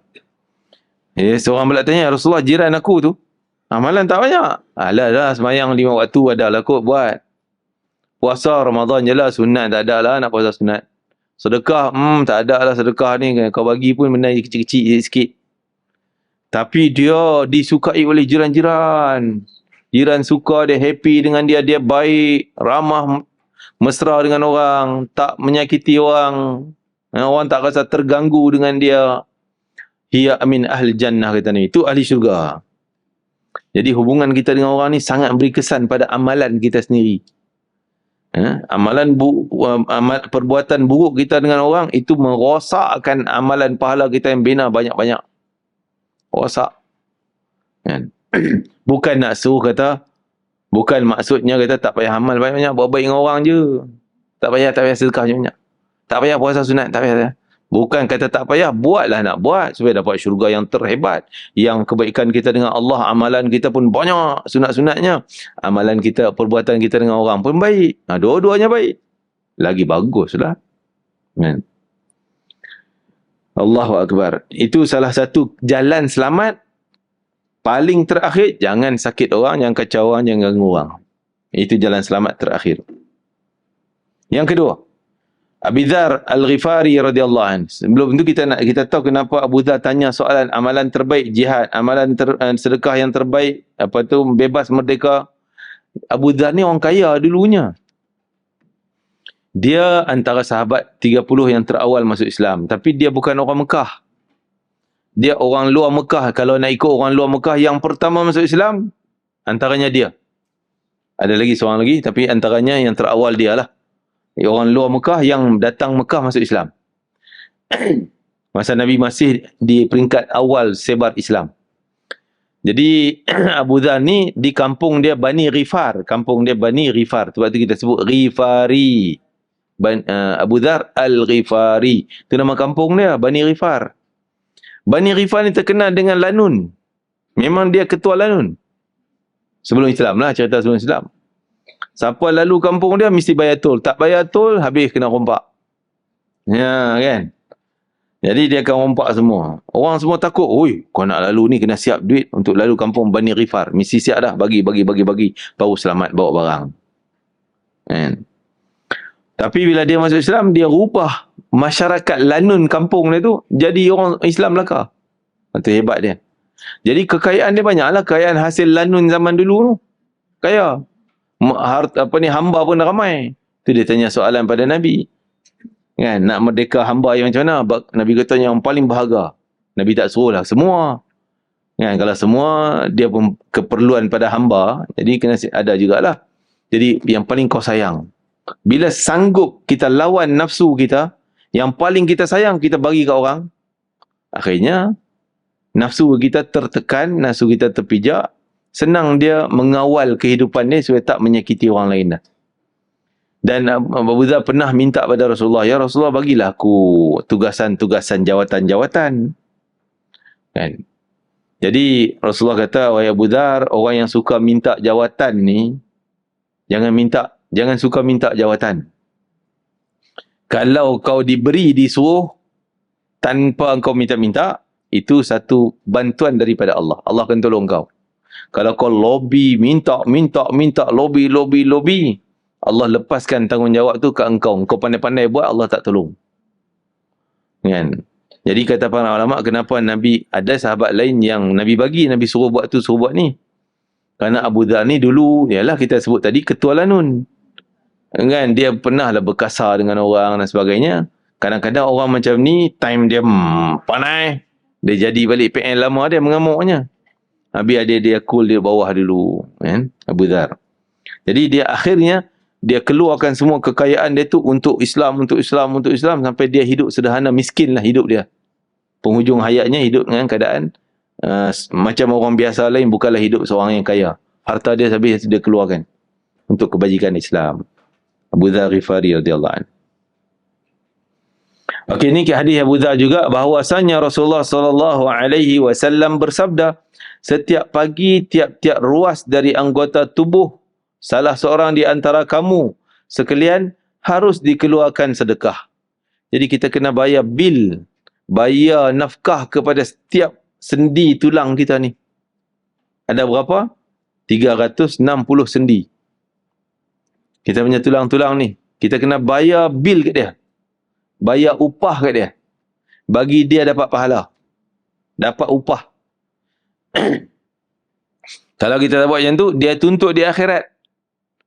Speaker 1: Seorang pula tanya, Rasulullah, jiran aku tu amalan tak banyak. Alah, semayang 5 waktu adalah kot buat. Puasa Ramadan je lah, sunat tak ada lah nak puasa sunat. Sedekah, tak ada lah sedekah ni. Kau bagi pun benda kecil-kecil sikit. Tapi dia disukai oleh jiran-jiran. Jiran suka, dia happy dengan dia. Dia baik, ramah, mesra dengan orang. Tak menyakiti orang. Orang tak rasa terganggu dengan dia. Hiya amin ahli jannah, kata Nabi. Itu ahli syurga. Jadi hubungan kita dengan orang ni sangat beri kesan pada amalan kita sendiri. Perbuatan buruk kita dengan orang, itu merosakkan amalan pahala kita yang bina banyak-banyak. Rosak. Bukan nak suruh kata, bukan maksudnya kata tak payah amal banyak-banyak, buat baik dengan orang je. Tak payah sedekah banyak. Tak payah puasa sunat, tak payah. Bukan kata tak payah, buatlah nak buat supaya dapat syurga yang terhebat. Yang kebaikan kita dengan Allah, amalan kita pun banyak sunat-sunatnya. Amalan kita, perbuatan kita dengan orang pun baik. Dua-duanya baik. Lagi baguslah. Allahu Akbar. Itu salah satu jalan selamat. Paling terakhir, jangan sakit orang, jangan kacau orang, jangan ganggu orang. Itu jalan selamat terakhir. Yang kedua, Abu Dzar Al-Ghifari radhiyallahu anhu. Sebelum itu kita tahu kenapa Abu Dzar tanya soalan amalan terbaik jihad, amalan sedekah yang terbaik, bebas merdeka. Abu Dzar ni orang kaya dulunya. Dia antara sahabat 30 yang terawal masuk Islam. Tapi dia bukan orang Mekah. Dia orang luar Mekah. Kalau nak ikut orang luar Mekah yang pertama masuk Islam, antaranya dia. Ada lagi seorang lagi, tapi antaranya yang terawal dia lah. Orang luar Mekah yang datang Mekah masuk Islam. Masa Nabi masih di peringkat awal sebar Islam. Jadi Abu Dhar ni di kampung dia Bani Ghifar. Kampung dia Bani Ghifar. Sebab tu kita sebut Ghifari. Abu Dhar Al-Ghifari. Itu nama kampung dia, Bani Ghifar. Bani Ghifar ni terkenal dengan lanun. Memang dia ketua lanun. Sebelum Islam lah, cerita sebelum Islam. Siapa lalu kampung dia mesti bayar tol. Tak bayar tol, habis kena rompak. Ya kan? Jadi dia akan rompak semua. Orang semua takut. Oi, kau nak lalu ni kena siap duit untuk lalu kampung Bani Ghifar. Mesti siap dah. Bagi. Baru selamat bawa barang. Kan? Tapi bila dia masuk Islam, dia rubah masyarakat lanun kampung dia tu jadi orang Islam belaka. Itu hebat dia. Jadi kekayaan dia banyak lah. Kekayaan hasil lanun zaman dulu tu. Kaya. Hamba pun ramai. Tu dia tanya soalan pada Nabi. Kan, nak merdeka hamba yang macam mana? Nabi kata yang paling berharga. Nabi tak suruh lah semua. Kan, kalau semua dia pun keperluan pada hamba, jadi kena ada jugalah. Jadi yang paling kau sayang. Bila sanggup kita lawan nafsu kita, yang paling kita sayang kita bagi ke orang, akhirnya nafsu kita tertekan, nafsu kita terpijak, senang dia mengawal kehidupan dia supaya tak menyakiti orang lain dah. Dan Abu Dhar pernah minta pada Rasulullah, ya Rasulullah bagilah aku tugasan-tugasan jawatan-jawatan. Kan? Jadi Rasulullah kata, wahai Abu Dhar, orang yang suka minta jawatan ni, jangan suka minta jawatan. Kalau kau disuruh tanpa kau minta-minta, itu satu bantuan daripada Allah. Allah akan tolong kau. Kalau kau lobby, minta, lobby, Allah lepaskan tanggungjawab tu ke engkau. Engkau pandai-pandai buat, Allah tak tolong. Kan? Jadi kata para ulama, kenapa Nabi ada sahabat lain yang Nabi bagi, Nabi suruh buat tu, suruh buat ni. Kerana Abu Dhar ni dulu, ialah kita sebut tadi, ketua lanun. Kan? Dia pernah lah berkasar dengan orang dan sebagainya. Kadang-kadang orang macam ni, time dia panai, dia jadi balik PN lama dia mengamuknya. Habis dia cool dia bawah dulu. Kan? Abu Dhar. Jadi dia akhirnya, dia keluarkan semua kekayaan dia tu untuk Islam sampai dia hidup sederhana, miskin lah hidup dia. Penghujung hayatnya hidup dengan keadaan macam orang biasa lain, bukanlah hidup seorang yang kaya. Harta dia habis dia keluarkan untuk kebajikan Islam. Abu Dhar Ghifari radhiyallahu anhu. Okey, ini hadis Abu Dhar juga bahawasanya Rasulullah sallallahu alaihi wasallam bersabda, setiap pagi tiap-tiap ruas dari anggota tubuh salah seorang di antara kamu sekalian harus dikeluarkan sedekah. Jadi kita kena bayar bil, bayar nafkah kepada setiap sendi tulang kita ni. Ada berapa? 360 sendi. Kita punya tulang-tulang ni, kita kena bayar bil kat dia. Bayar upah kat dia. Bagi dia dapat pahala. Dapat upah. Kalau kita tak buat macam tu, dia tuntut di akhirat.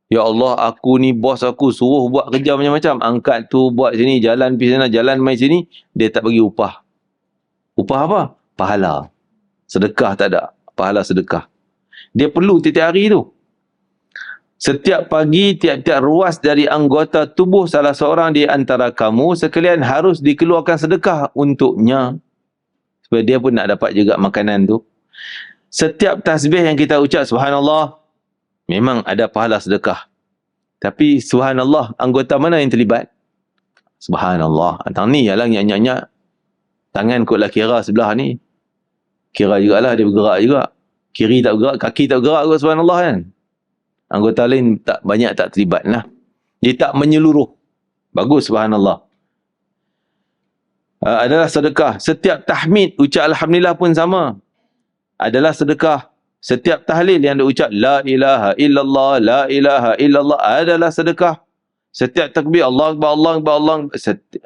Speaker 1: Ya Allah, aku ni bos aku suruh buat kerja macam-macam. Angkat tu, buat sini, jalan pergi sana, jalan main sini. Dia tak bagi upah. Upah apa? Pahala. Sedekah tak ada. Pahala sedekah. Dia perlu tiap-tiap hari tu. Setiap pagi, tiap-tiap ruas dari anggota tubuh salah seorang di antara kamu sekalian harus dikeluarkan sedekah untuknya. Supaya dia pun nak dapat juga makanan tu. Setiap tasbih yang kita ucap, subhanallah, memang ada pahala sedekah. Tapi subhanallah, anggota mana yang terlibat? Subhanallah. Antang ni ialah nyak-nyak. Tangan kot lah kira sebelah ni. Kira jugalah dia bergerak juga. Kiri tak bergerak, kaki tak bergerak kot subhanallah kan. Anggota lain tak banyak tak terlibat lah. Dia tak menyeluruh. Bagus subhanallah. Adalah sedekah. Setiap tahmid ucap alhamdulillah pun sama. Adalah sedekah. Setiap tahlil yang diucap la ilaha illallah, la ilaha illallah adalah sedekah. Setiap takbir Allah Akbar, Allah Akbar, Allah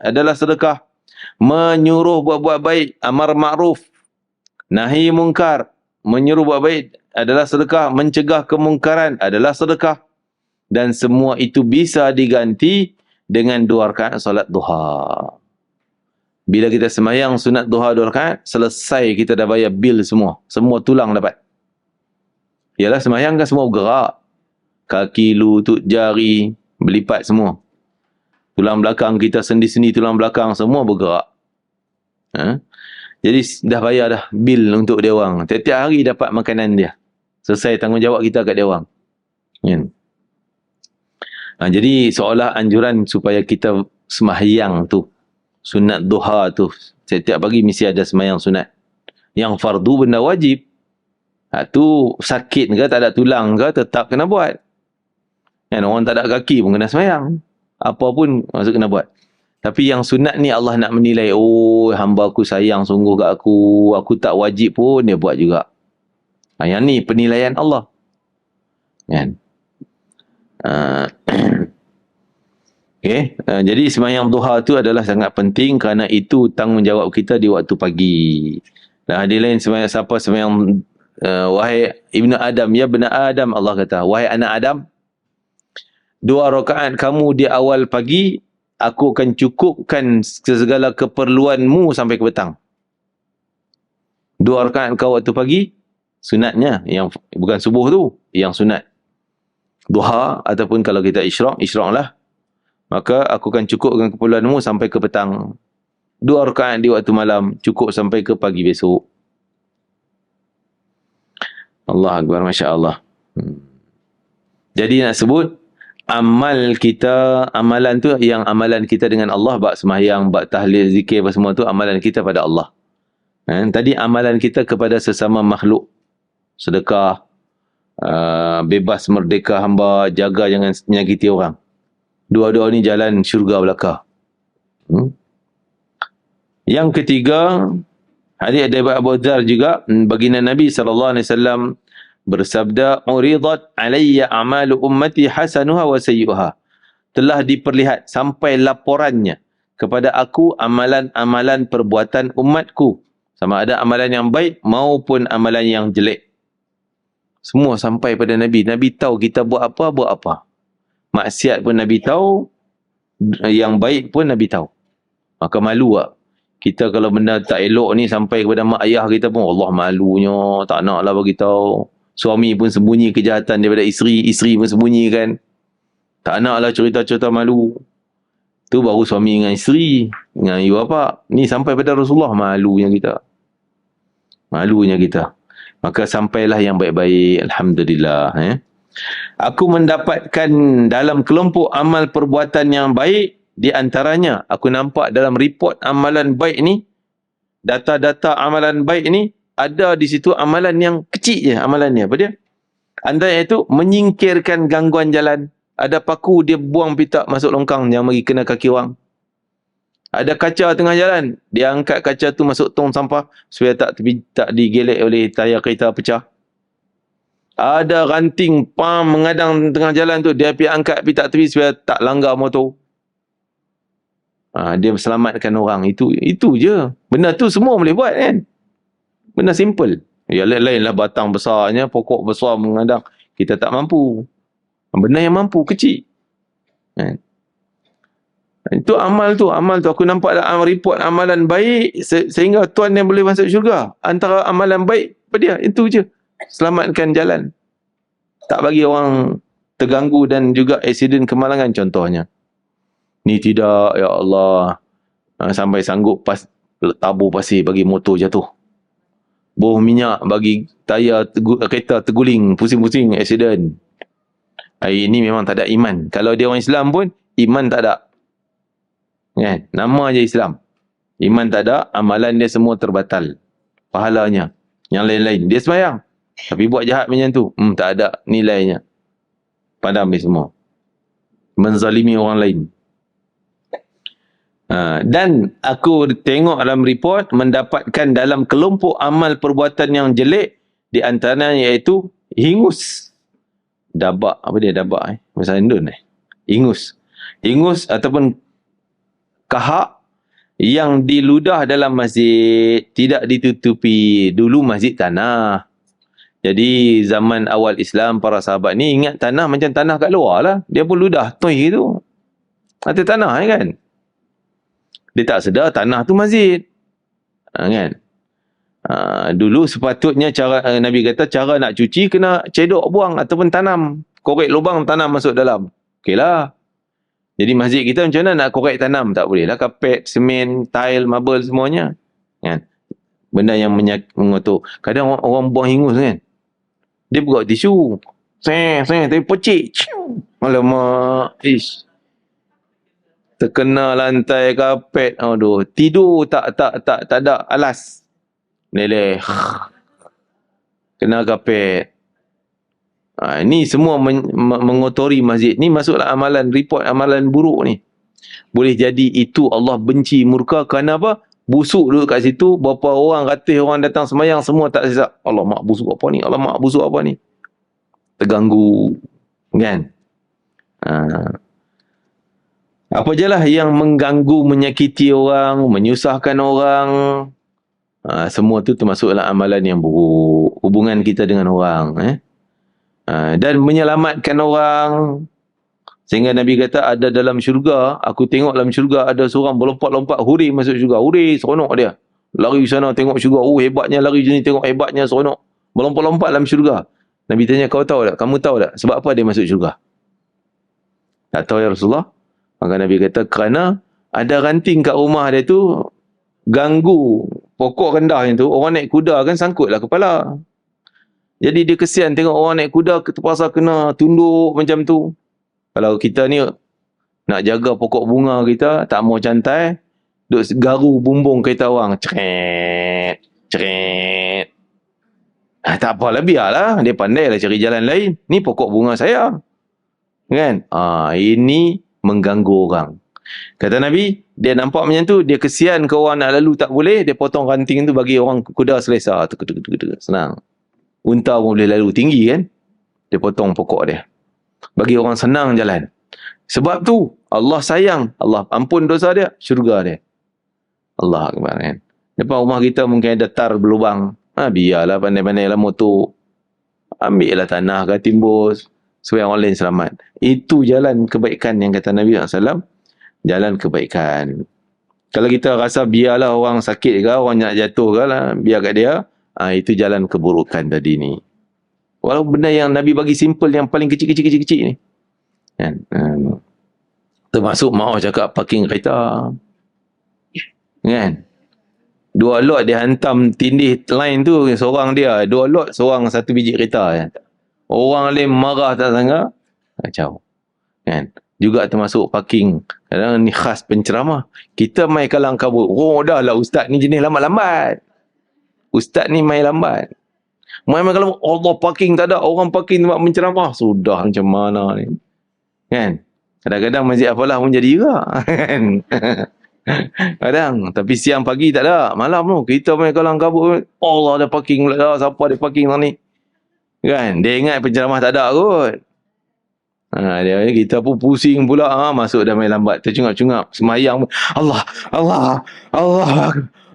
Speaker 1: adalah sedekah. Menyuruh buat-buat baik, amar ma'ruf, nahi mungkar, menyuruh buat baik adalah sedekah, mencegah kemungkaran adalah sedekah. Dan semua itu bisa diganti dengan 2 rakaat solat duha. Bila kita sembahyang sunat duha 2 rakaat, selesai kita dah bayar bil semua. Semua tulang dapat. Yalah sembahyang kan semua bergerak. Kaki, lutut, jari, berlipat semua. Tulang belakang kita, sendi-sendi tulang belakang semua bergerak. Ha? Jadi dah bayar dah bil untuk dia orang. Tiap-tiap hari dapat makanan dia. Selesai tanggungjawab kita kat dia orang. Kan? Jadi seolah anjuran supaya kita semahyang tu, sunat duha tu, setiap pagi mesti ada sembahyang sunat. Yang fardu benda wajib. Tu sakit ke, tak ada tulang ke, tetap kena buat. Kan, orang tak ada kaki pun kena sembahyang. Apa pun maksud kena buat. Tapi yang sunat ni Allah nak menilai, oh hamba aku sayang sungguh kat aku tak wajib pun dia buat juga. Yang ni penilaian Allah. Kan? Okay. Jadi sembahyang duha tu adalah sangat penting kerana itu tanggungjawab kita di waktu pagi. Dan hadis lain sembahyang siapa sembahyang wahai ibnu Adam, ya bena Adam, Allah kata, wahai anak Adam, 2 rakaat kamu di awal pagi, aku akan cukupkan segala keperluanmu sampai ke petang. 2 rakaat kau waktu pagi, sunatnya, yang bukan subuh tu, yang sunat. Duha, ataupun kalau kita isyraq lah. Maka aku akan cukupkan keperluanmu sampai ke petang. 2 rakaat di waktu malam, cukup sampai ke pagi besok. Allah Akbar, Masya Allah. Jadi nak sebut, amal kita, amalan tu yang amalan kita dengan Allah, bak sembahyang, bak tahlil, zikir, apa semua tu, amalan kita pada Allah. Tadi amalan kita kepada sesama makhluk, sedekah, bebas merdeka hamba, jaga jangan menyakiti orang. Dua-dua ni jalan syurga belaka. Yang ketiga, hadis dari Abu Dzar juga, baginda Nabi SAW bersabda, uridat alayya a'malu ummati hasanuha wa sayyi'uha. Telah diperlihat sampai laporannya kepada aku amalan-amalan perbuatan umatku, sama ada amalan yang baik maupun amalan yang jelek. Semua sampai pada Nabi. Nabi tahu kita buat apa. Maksiat pun Nabi tahu, yang baik pun Nabi tahu. Maka malu tak? Kita kalau benda tak elok ni sampai kepada mak ayah kita pun, Allah malunya, tak naklah bagi tahu. Suami pun sembunyi kejahatan daripada isteri, isteri pun sembunyi kan. Tak naklah cerita-cerita malu. Tu baru suami dengan isteri, dengan ibu bapa. Ni sampai pada Rasulullah, malunya kita. Malunya kita. Maka sampailah yang baik-baik, alhamdulillah. Aku mendapatkan dalam kelompok amal perbuatan yang baik, di antaranya aku nampak dalam report amalan baik ni, data-data amalan baik ni, ada di situ amalan yang kecil je amalan ni. Apa dia? Antara itu menyingkirkan gangguan jalan. Ada paku dia buang pitak masuk longkang yang bagi kena kaki orang. Ada kaca tengah jalan, dia angkat kaca tu masuk tong sampah supaya tak digelek oleh tayar kereta pecah. Ada ranting pam mengadang tengah jalan tu, dia pergi angkat pitak tepi supaya tak langgar motor. Dia selamatkan orang. Itu je. Benda tu semua boleh buat kan. Benda simple. Ya lain-lainlah batang besarnya, pokok besar mengadang. Kita tak mampu. Benda yang mampu kecil. Kan? Itu amal tu. Aku nampak dalam report amalan baik sehingga Tuhan yang boleh masuk syurga. Antara amalan baik apa dia? Itu je. Selamatkan jalan. Tak bagi orang terganggu dan juga aksiden kemalangan contohnya. Ni tidak, ya Allah, sampai sanggup tabur pasir bagi motor jatuh. Boh minyak bagi tayar kereta terguling, pusing-pusing, aksiden. Ini memang tak ada iman. Kalau dia orang Islam pun, iman tak ada. Kan? Nama je Islam. Iman tak ada, amalan dia semua terbatal. Pahalanya. Yang lain-lain. Dia sembahyang. Tapi buat jahat macam tu, tak ada nilainya. Padam ni semua. Menzalimi orang lain. Dan aku tengok dalam report, mendapatkan dalam kelompok amal perbuatan yang jelek, di antaranya iaitu hingus. Dabak, apa dia dabak? Bahasa Indon Ingus. Ingus ataupun kahak yang diludah dalam masjid, tidak ditutupi. Dulu masjid tanah. Jadi zaman awal Islam, para sahabat ni ingat tanah macam tanah kat luar lah. Dia pun ludah, toy gitu. Atas tanah kan. Dia tak sedar tanah tu masjid. Kan? Dulu sepatutnya cara Nabi kata cara nak cuci kena cedok buang ataupun tanam. Korek lubang tanam masuk dalam. Okeylah. Jadi masjid kita macam mana nak korek tanam? Tak boleh lah. Kapet, semen, tile, marble semuanya. Kan? Benda yang mengotor. Kadang orang buang hingus kan. Dia buka tisu. Tapi pecik. Alamak. Ish. Terkena lantai kapet. Aduh. Tidur tak ada alas. Leleh. Kena kapet. Ini semua mengotori masjid. Ni masuklah amalan, report amalan buruk ni. Boleh jadi itu Allah benci, murka kerana apa? Busuk duduk kat situ, berapa orang ratus orang datang semayang, semua tak sesak. Allah mak busuk apa ni? Allah mak busuk apa ni? Terganggu. Kan? Apa je lah yang mengganggu, menyakiti orang, menyusahkan orang. Semua tu termasuklah amalan yang buruk. Hubungan kita dengan orang. Dan menyelamatkan orang. Sehingga Nabi kata ada dalam syurga, aku tengok dalam syurga ada seorang berlompat-lompat huri masuk syurga. Huri, seronok dia. Lari sana tengok syurga. Hebatnya lari sini tengok hebatnya, seronok. Berlompat-lompat dalam syurga. Nabi tanya, kau tahu tak? Kamu tahu tak? Sebab apa dia masuk syurga? Tak tahu ya Rasulullah. Maka Nabi kata, kerana ada ranting kat rumah dia tu, ganggu pokok rendah yang tu, orang naik kuda kan sangkutlah kepala. Jadi dia kesian tengok orang naik kuda terpaksa kena tunduk macam tu. Kalau kita ni nak jaga pokok bunga kita, tak mau cantai, duk garu bumbung kereta orang. Ceret. Tak apalah, biarlah. Dia pandai lah cari jalan lain. Ni pokok bunga saya. Kan? Ini mengganggu orang. Kata Nabi, dia nampak macam tu, dia kesian ke orang nak lalu tak boleh, dia potong ranting tu bagi orang kuda selesa. Senang. Unta pun boleh lalu tinggi kan? Dia potong pokok dia. Bagi orang senang jalan. Sebab tu Allah sayang, Allah ampun dosa dia, syurga dia. Allah Akbar kan. Depan rumah kita mungkin ada tar berlubang. Biarlah pandai-pandai lah motor. Ambil lah tanah ke timbus supaya orang lain selamat. Itu jalan kebaikan yang kata Nabi SAW. Jalan kebaikan. Kalau kita rasa biarlah orang sakit ke, orang nak jatuh ke lah, biar kat dia. Itu jalan keburukan tadi ni. Walaupun benda yang Nabi bagi simple, yang paling kecil-kecil ni. Kan? Termasuk maaf cakap parking kereta. Kan? 2 lot dia hantam tindih line tu, seorang dia. 2 lot, seorang 1 biji kereta. Orang lain marah tak sangka. Kacau. Kan? Juga termasuk parking. Kadang ni khas penceramah. Kita main kalang kabut. Dah lah ustaz ni jenis lambat-lambat. Ustaz ni main lambat. Main kalau Allah parking tak ada, orang parking tempat menceramah, sudah macam mana ni. Kan? Kadang-kadang masjid apalah pun jadi juga. Kan? Kadang, tapi siang pagi tak ada, malam tu kita main kalang kabut, Allah ada parking pula dah, siapa ada parking ni. Kan? Dia ingat penceramah tak ada kot. Kita pun pusing pula, masuk dah main lambat, tercungap-cungap, semayang Allah.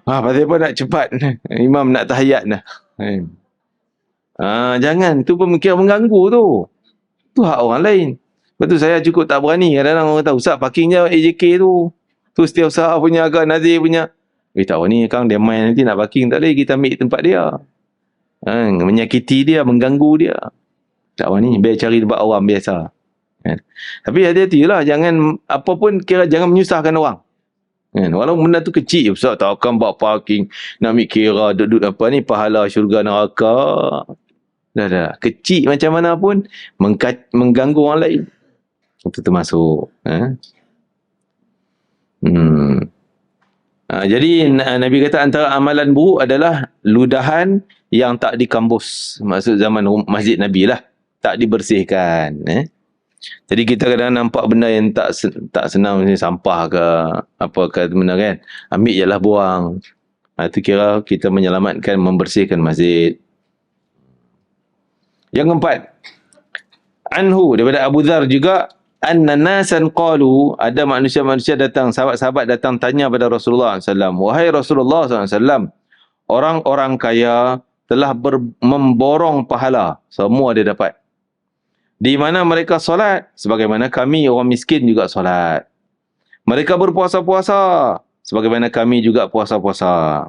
Speaker 1: Pasal apa nak cepat, imam nak tahiyat dah. Jangan, tu pemikiran mengganggu tu. Tu hak orang lain. Lepas tu saya cukup tak berani. Kadang-kadang orang kata, Ustaz parkingnya AJK tu. Tu setiap usaha punya ke, Nazir punya. Tak tahu ni, Kang dia main nanti nak parking tak boleh, kita ambil tempat dia. Menyakiti dia, mengganggu dia. Tak tahu ni, biar cari tempat orang biasa. Tapi hati-hati lah, jangan, apa pun kira jangan menyusahkan orang. Walaupun benda tu kecil, Ustaz takkan buat parking, nak ambil kira, duduk apa ni, pahala syurga neraka. Dah. Kecil macam mana pun mengganggu orang lain. Itu termasuk. Jadi Nabi kata antara amalan buruk adalah ludahan yang tak dikambus. Maksud zaman masjid Nabi lah. Tak dibersihkan. Jadi kita kadang nampak benda yang tak senang, sampah ke apa ke benda kan. Ambil je lah buang. Itu kira kita menyelamatkan, membersihkan masjid. Yang keempat, anhu daripada Abu Dzar juga, anna nasan qalu, ada manusia-manusia datang, sahabat-sahabat datang tanya pada Rasulullah SAW, wahai Rasulullah SAW, orang-orang kaya telah memborong pahala, semua dia dapat. Di mana mereka solat, sebagaimana kami orang miskin juga solat. Mereka berpuasa-puasa, sebagaimana kami juga puasa-puasa.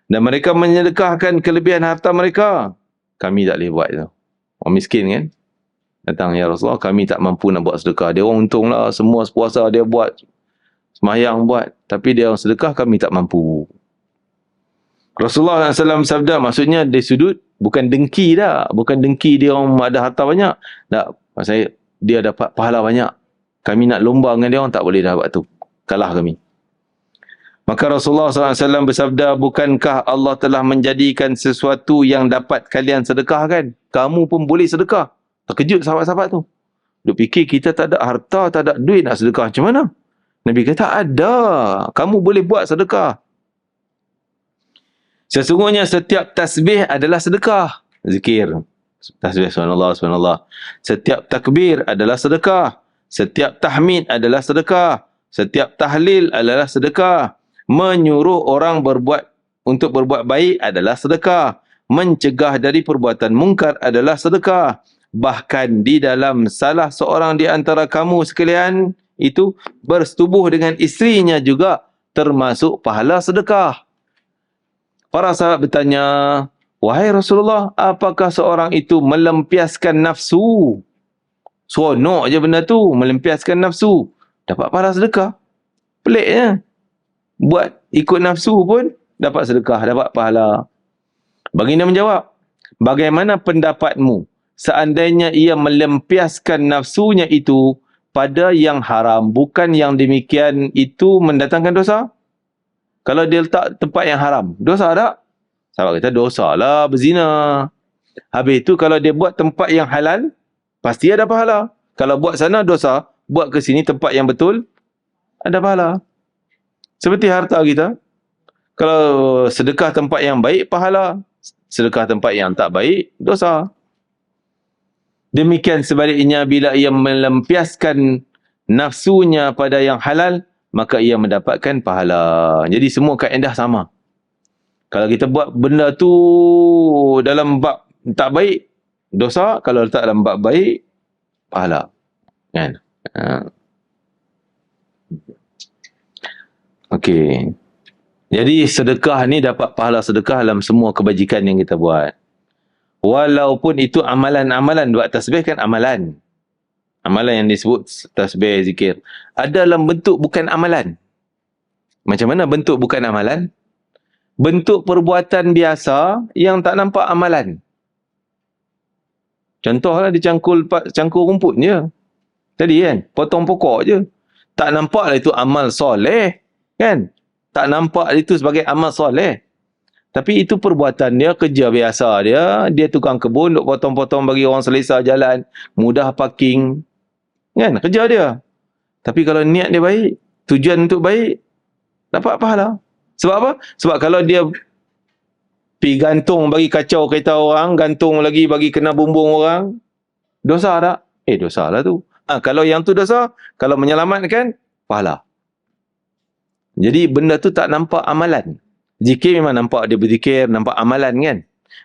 Speaker 1: Dan mereka menyedekahkan kelebihan harta mereka. Kami tak boleh buat itu. Orang miskin kan? Datang, ya Rasulullah, kami tak mampu nak buat sedekah. Dia orang untunglah, semua puasa dia buat, semayang buat. Tapi dia orang sedekah, kami tak mampu. Rasulullah SAW sabda, maksudnya dari sudut bukan dengki dah. Bukan dengki dia orang ada harta banyak. Tak, maksudnya dia dapat pahala banyak. Kami nak lomba dengan dia orang, tak boleh dapat tu. Kalah kami. Maka Rasulullah SAW bersabda, bukankah Allah telah menjadikan sesuatu yang dapat kalian sedekahkan? Kamu pun boleh sedekah. Terkejut sahabat-sahabat tu. Dia fikir kita tak ada harta, tak ada duit nak sedekah. Macam mana? Nabi kata, ada. Kamu boleh buat sedekah. Sesungguhnya setiap tasbih adalah sedekah. Zikir. Tasbih subhanallah, subhanallah. Setiap takbir adalah sedekah. Setiap tahmid adalah sedekah. Setiap tahlil adalah sedekah. Menyuruh orang untuk berbuat baik adalah sedekah. Mencegah dari perbuatan mungkar adalah sedekah. Bahkan di dalam salah seorang di antara kamu sekalian itu bersetubuh dengan isterinya juga termasuk pahala sedekah. Para sahabat bertanya, wahai Rasulullah, apakah seorang itu melempiaskan nafsu? Seronok je benda tu, melempiaskan nafsu. Dapat pahala sedekah. Peliknya. Buat ikut nafsu pun dapat sedekah, dapat pahala. Baginda menjawab, bagaimana pendapatmu seandainya ia melempiaskan nafsunya itu pada yang haram, bukan yang demikian itu mendatangkan dosa? Kalau dia letak tempat yang haram, dosa tak? Sahabat kata, dosa lah berzina. Habis itu kalau dia buat tempat yang halal, pasti ada pahala. Kalau buat sana dosa, buat ke sini tempat yang betul, ada pahala. Seperti harta kita. Kalau sedekah tempat yang baik, pahala. Sedekah tempat yang tak baik, dosa. Demikian sebaliknya, bila ia melempiaskan nafsunya pada yang halal, maka ia mendapatkan pahala. Jadi semua kaedah sama. Kalau kita buat benda tu dalam bab tak baik, dosa. Kalau letak dalam bab baik, pahala. Kan? Okey. Jadi sedekah ni dapat pahala sedekah dalam semua kebajikan yang kita buat. Walaupun itu amalan-amalan. Buat tasbih kan amalan. Amalan yang disebut tasbih, zikir. Ada dalam bentuk bukan amalan. Macam mana bentuk bukan amalan? Bentuk perbuatan biasa yang tak nampak amalan. Contohlah dia cangkul rumput je. Tadi kan, potong pokok je. Tak nampaklah itu amal soleh. Kan? Tak nampak itu sebagai amal soleh. Tapi itu perbuatan dia, kerja biasa dia. Dia tukang kebun, duk potong-potong bagi orang selesa jalan. Mudah parking. Kan? Kerja dia. Tapi kalau niat dia baik, tujuan untuk baik, dapat pahala. Sebab apa? Sebab kalau dia pergi gantung bagi kacau kereta orang, gantung lagi bagi kena bumbung orang, dosa tak? Dosa lah tu. Kalau yang tu dosa, kalau menyelamatkan, pahala. Jadi benda tu tak nampak amalan. Zikir memang nampak dia berzikir, nampak amalan kan.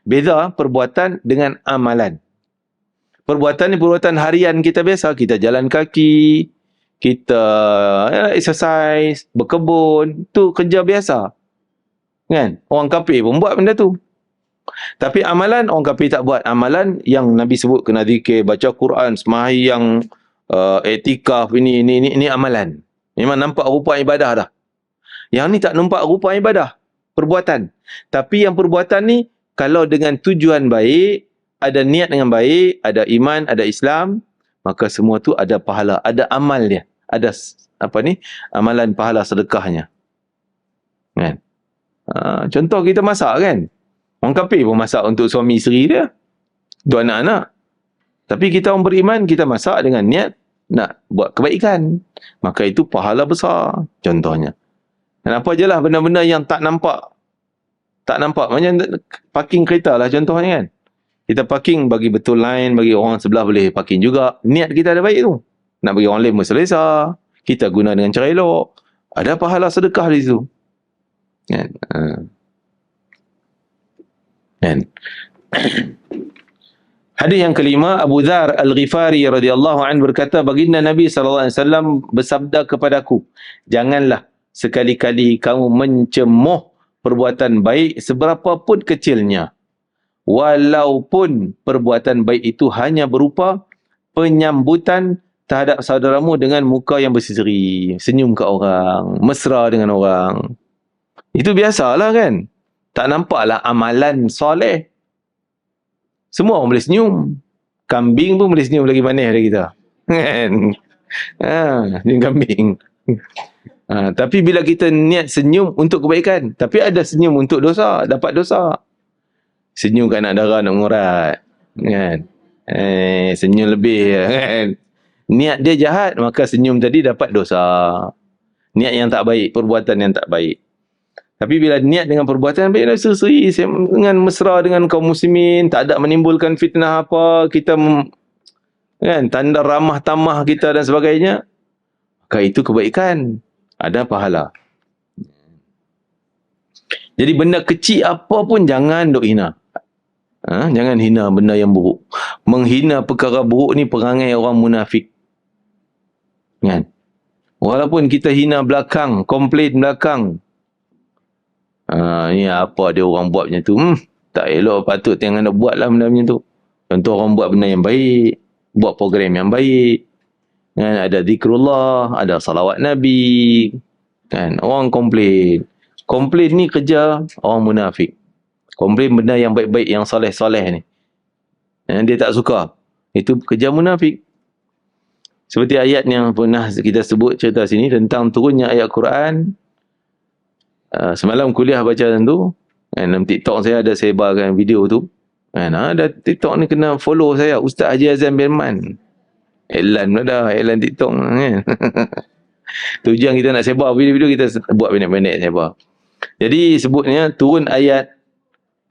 Speaker 1: Beza perbuatan dengan amalan. Perbuatan ni perbuatan harian kita biasa. Kita jalan kaki, kita exercise, berkebun. Tu kerja biasa. Kan? Orang kafir pun buat benda tu. Tapi amalan, orang kafir tak buat. Amalan yang Nabi sebut kena zikir, baca Quran, sembahyang, iktikaf, ini amalan. Memang nampak rupa ibadah dah. Yang ni tak nampak rupa ibadah. Perbuatan. Tapi yang perbuatan ni, kalau dengan tujuan baik, ada niat dengan baik, ada iman, ada Islam, maka semua tu ada pahala, ada amal dia. Ada amalan pahala sedekahnya. Kan? Contoh kita masak kan. Orang kafir pun masak untuk suami isteri dia. Dua anak-anak. Tapi kita orang beriman, kita masak dengan niat nak buat kebaikan. Maka itu pahala besar. Contohnya. Kenapa je lah benda-benda yang tak nampak. Tak nampak. Macam parking kereta lah contohnya kan. Kita parking bagi betul line, bagi orang sebelah boleh parking juga. Niat kita ada baik tu. Nak bagi orang lain berselesa. Kita guna dengan cara elok. Ada pahala sedekah di situ. Kan? Kan? Hadis yang kelima, Abu Dzar Al-Ghifari radhiyallahu anhu berkata, baginda Nabi SAW bersabda kepadaku, janganlah sekali-kali kamu mencemoh perbuatan baik seberapa pun kecilnya. Walaupun perbuatan baik itu hanya berupa penyambutan terhadap saudaramu dengan muka yang berseri, senyum ke orang, mesra dengan orang. Itu biasalah kan. Tak nampaklah amalan soleh. Semua orang boleh senyum. Kambing pun boleh senyum lagi manis dari kita. Kan? Senyum kambing. Tapi bila kita niat senyum untuk kebaikan, tapi ada senyum untuk dosa, dapat dosa. Senyum kat anak dara nak mengurat. Kan? Senyum lebih. Kan? Niat dia jahat, maka senyum tadi dapat dosa. Niat yang tak baik, perbuatan yang tak baik. Tapi bila niat dengan perbuatan baik, seri dengan mesra dengan kaum muslimin, tak ada menimbulkan fitnah apa, kita kan, tanda ramah tamah kita dan sebagainya, maka itu kebaikan, ada pahala. Jadi benda kecil apa pun jangan duk hina. Jangan hina benda yang buruk. Menghina perkara buruk ni perangai orang munafik. Kan? Walaupun kita hina belakang, komplain belakang. Ni apa dia orang buat macam tu? Tak elok, patut jangan nak buat lah benda macam tu. Contoh orang buat benda yang baik, buat program yang baik. Kan? Ada zikrullah, ada salawat Nabi. Kan? Orang komplain. Komplain ni kerja orang munafik. Komplain benda yang baik-baik, yang soleh-soleh ni. Dia tak suka. Itu kerja munafik. Seperti ayat yang pernah kita sebut cerita sini tentang turunnya ayat Quran. Semalam kuliah baca tu. Dalam TikTok saya ada sebarkan video tu. Ada TikTok ni kena follow saya. Ustaz Haji Azam Birman. Iklan pula dah. Iklan TikTok. Kan? Tujuan kita nak sebar video-video, kita buat pendek-pendek sebar. Jadi sebutnya turun ayat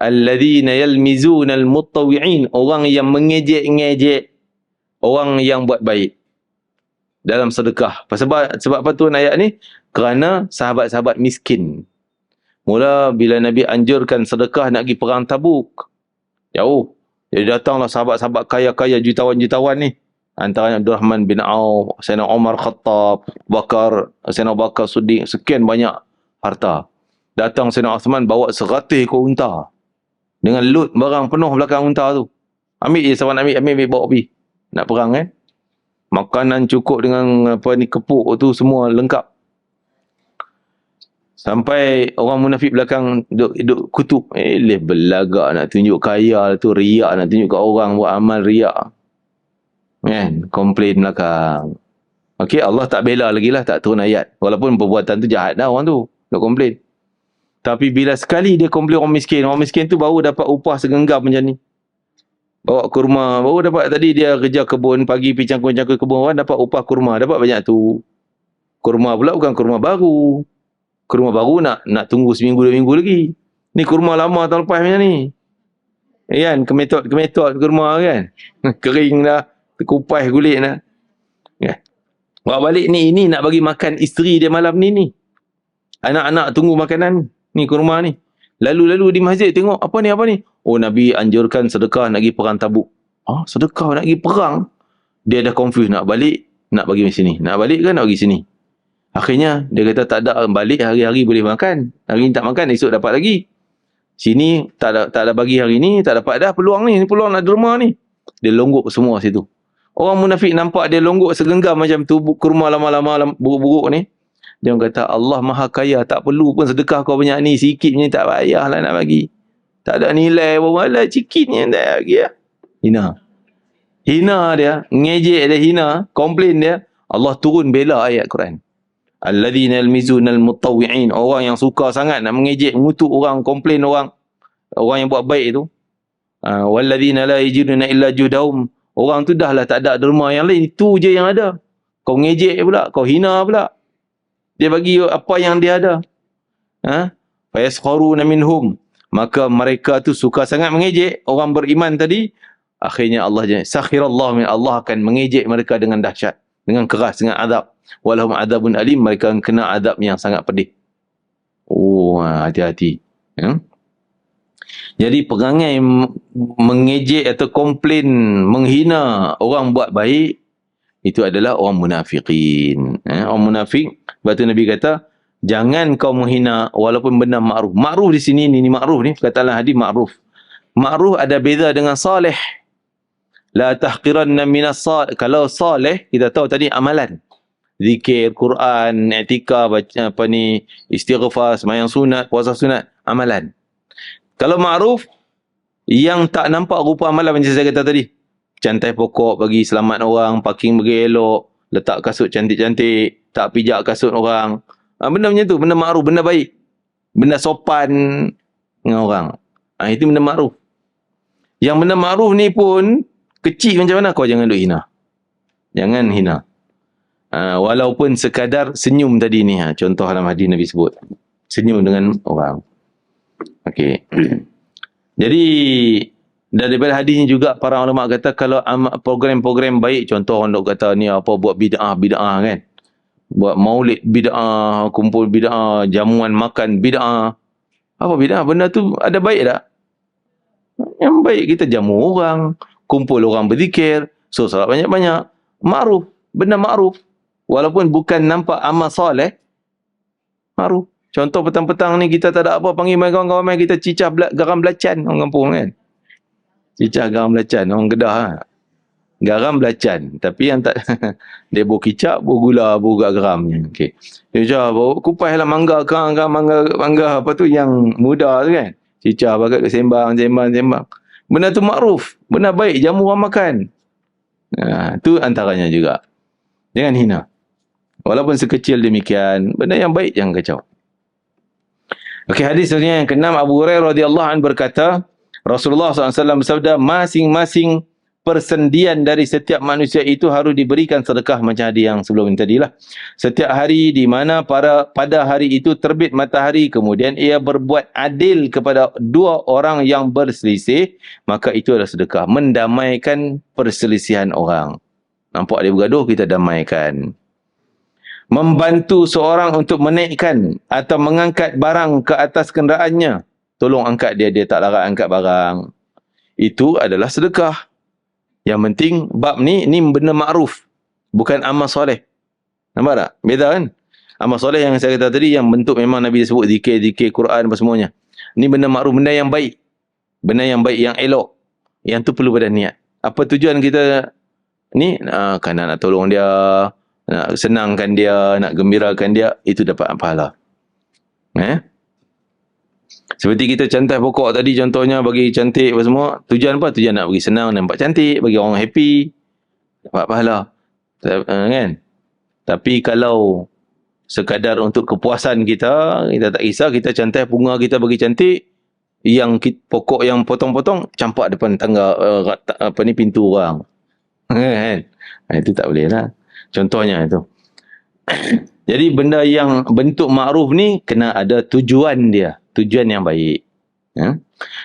Speaker 1: alladzina yalmizunal mutawwi'in, orang yang mengejek-ngejek orang yang buat baik dalam sedekah. Sebab apa turun ayat ni? Kerana sahabat-sahabat miskin. Mula bila Nabi anjurkan sedekah nak pergi perang Tabuk, jauh. Jadi datanglah sahabat-sahabat kaya-kaya, jutawan-jutawan ni. Antaranya Abdul Rahman bin Auf, Sayyidina Umar Khattab, Sayyidina Bakar Siddiq, sekian banyak harta. Datang Sayyidina Uthman bawa 100 ekor unta. Dengan load barang penuh belakang unta tu. Ambil je sahabat, ambil bawa pergi. Nak perang Makanan cukup dengan kepuk tu semua lengkap. Sampai orang munafik belakang duk kutuk. Belagak nak tunjuk kaya tu, riak nak tunjuk kat orang, buat amal riak. Kan? Komplain belakang. Okey, Allah tak bela lagi lah, tak turun ayat. Walaupun perbuatan tu jahat dah orang tu, duk komplain. Tapi bila sekali dia komplain orang miskin tu baru dapat upah segenggam macam ni. Bawa kurma, baru dapat tadi dia kerja kebun, pagi pergi cangkul-cangkul kebun, orang dapat upah kurma, dapat banyak tu. Kurma pula bukan kurma baru. Kurma baru nak tunggu seminggu 2 minggu lagi. Ni kurma lama tahun lepas macam ni. Kan, kemetot kurma kan. Kering dah, terkupas kulit dah. Kan. Bawa balik ni, ini nak bagi makan isteri dia malam ni. Anak-anak tunggu makanan ni kurma ni. Lalu-lalu di masjid tengok apa ni? Oh, Nabi anjurkan sedekah nak pergi perang Tabuk. Sedekah nak pergi perang. Dia dah confused, nak balik, nak bagi sini. Nak balik ke nak bagi sini. Akhirnya dia kata tak ada, balik hari-hari boleh makan. Hari ni tak makan, esok dapat lagi. Sini tak ada bagi hari ni, tak dapat dah peluang ni. Ni peluang nak derma ni. Dia longgok semua situ. Orang munafik nampak dia longgok segenggam macam tu, kurma lama-lama buruk-buruk ni. Dia kata Allah Maha Kaya, tak perlu pun sedekah kau banyak ni, sikit ni tak payahlah nak bagi. Tak ada nilai apa-apa lah, sikitnya tak bagi lah. Hina dia, ngejek dia, hina, komplain dia. Allah turun bela ayat Quran. Alladzina yalmizunal mutawwi'in, orang yang suka sangat nak mengejek, mengutuk orang, komplain orang yang buat baik tu. Walladzina la yajiduna illa juhdahum, orang tu dah lah tak ada derma yang lain, itu je yang ada. Kau ngejek pula, kau hina pula. Dia bagi apa yang dia ada. Fayaskharuna minhum, maka mereka tu suka sangat mengejek orang beriman tadi. Akhirnya sakhirallahu min, Allah akan mengejek mereka dengan dahsyat, dengan keras, dengan azab. Walahum adzabun alim, mereka akan kena azab yang sangat pedih. Hati-hati. Jadi perangai mengejek atau komplain, menghina orang buat baik, itu adalah orang munafikin. Orang munafik, sebab tu Nabi kata, jangan kau menghina walaupun benda ma'ruf. Ma'ruf di sini, ni ma'ruf ni, perkataan hadis ma'ruf. Ma'ruf ada beza dengan salih. La tahqiranna minas salih. Kalau salih, kita tahu tadi amalan. Zikir, Quran, i'tikaf, istighfar, sembahyang sunat, puasa sunat, amalan. Kalau ma'ruf, yang tak nampak rupa amalan macam saya kata tadi. Cantai pokok bagi selamat orang, parking bagi elok, letak kasut cantik-cantik, tak pijak kasut orang. Benda macam tu, benda ma'ruf, benda baik. Benda sopan dengan orang. Itu benda ma'ruf. Yang benda ma'ruf ni pun, kecil macam mana, kau jangan duk hina. Jangan hina. Walaupun sekadar senyum tadi ni, contoh dalam hadis Nabi sebut. Senyum dengan orang. Okey. Jadi, daripada hadis ni juga para ulama kata kalau program-program baik, contoh orang duk kata ni apa, buat bid'ah kan. Buat maulid bid'ah, kumpul bid'ah, jamuan makan bid'ah. Apa bid'ah? Benda tu ada baik tak? Yang baik kita jamu orang, kumpul orang berzikir, so salat banyak-banyak. Ma'ruf, benda ma'ruf. Walaupun bukan nampak amal soleh, ma'ruf. Contoh petang-petang ni kita tak ada apa, panggil kawan-kawan main, kita cicah garam belacan orang kampung kan. Cicah garam belacan, orang Kedah. Garam belacan. Tapi yang tak, dia bau kicap, bau gula, bau garam. Okay. Cicah, kupas lah mangga, mangga apa tu yang muda tu kan. Cicah bagat sembang. Benda tu makruf, benda baik, jamu orang makan. Tu antaranya juga. Jangan hina. Walaupun sekecil demikian, benda yang baik jangan kacau. Okey, hadis seterusnya yang ke-6, Abu Hurairah radhiyallahu anhu berkata, Rasulullah SAW bersabda, masing-masing persendian dari setiap manusia itu harus diberikan sedekah, macam hadis yang sebelum ini tadilah. Setiap hari di mana pada hari itu terbit matahari, kemudian ia berbuat adil kepada dua orang yang berselisih, maka itu adalah sedekah, mendamaikan perselisihan orang. Nampak dia bergaduh, kita damaikan. Membantu seorang untuk menaikkan atau mengangkat barang ke atas kenderaannya, tolong angkat dia tak larat angkat barang, itu adalah sedekah. Yang penting bab ni benda makruf, bukan amal soleh. Nampak tak? Beza kan? Amal soleh yang saya kata tadi, yang bentuk memang Nabi sebut zikir, Quran apa semuanya. Ni benda makruf, benda yang baik. Benda yang baik, yang elok. Yang tu perlu pada niat. Apa tujuan kita ni? Kerana nak tolong dia, nak senangkan dia, nak gembirakan dia, itu dapat pahala. Seperti kita cantai pokok tadi contohnya, bagi cantik apa semua. Tujuan apa? Tujuan nak bagi senang, nampak cantik, bagi orang happy, dapat pahala. Kan? Tapi kalau sekadar untuk kepuasan kita, kita tak kisah, kita cantai bunga kita bagi cantik, yang pokok yang potong-potong campak depan tangga pintu orang. Kan? Itu tak boleh lah. Contohnya itu. Jadi benda yang bentuk makruf ni kena ada tujuan dia, tujuan yang baik.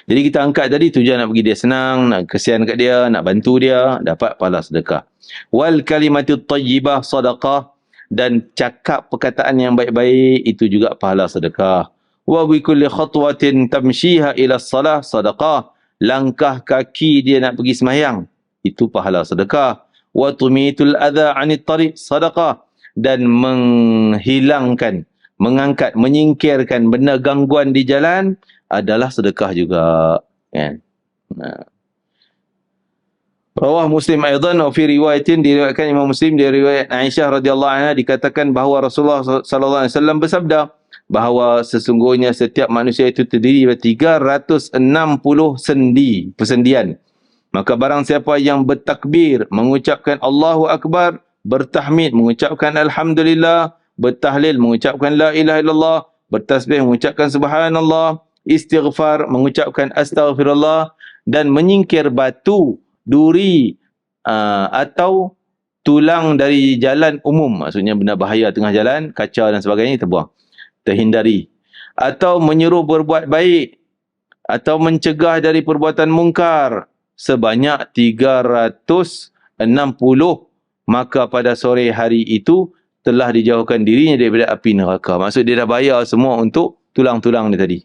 Speaker 1: Jadi kita angkat tadi tujuan nak bagi dia senang, nak kesian kat dia, nak bantu dia, dapat pahala sedekah. Wal kalimatut thayyibah sadaqah, dan cakap perkataan yang baik-baik itu juga pahala sedekah. Wa bi kulli khatwatin tamshiha ila salah sadaqah, langkah kaki dia nak pergi sembahyang itu pahala sedekah. Wa tumitul adha 'anit tariq sadaqah, dan menghilangkan, mengangkat, menyingkirkan benda gangguan di jalan adalah sedekah juga, kan? Rawah Muslim aidan, wa fi riwayatin, diriwayatkan Imam Muslim dari riwayat Aisyah radhiyallahu anha, dikatakan bahawa Rasulullah sallallahu alaihi wasallam bersabda bahawa sesungguhnya setiap manusia itu terdiri dari 360 persendian. Maka barang siapa yang bertakbir, mengucapkan Allahu Akbar, bertahmid, mengucapkan Alhamdulillah, bertahlil, mengucapkan La ilaha illallah, bertasbih, mengucapkan Subhanallah, istighfar, mengucapkan Astaghfirullah, dan menyingkir batu, duri atau tulang dari jalan umum, maksudnya benda bahaya tengah jalan, kaca dan sebagainya, kita buang, terhindari. Atau menyuruh berbuat baik, atau mencegah dari perbuatan mungkar sebanyak 360, maka pada sore hari itu telah dijauhkan dirinya daripada api neraka. Maksud dia dah bayar semua untuk tulang-tulang dia tadi.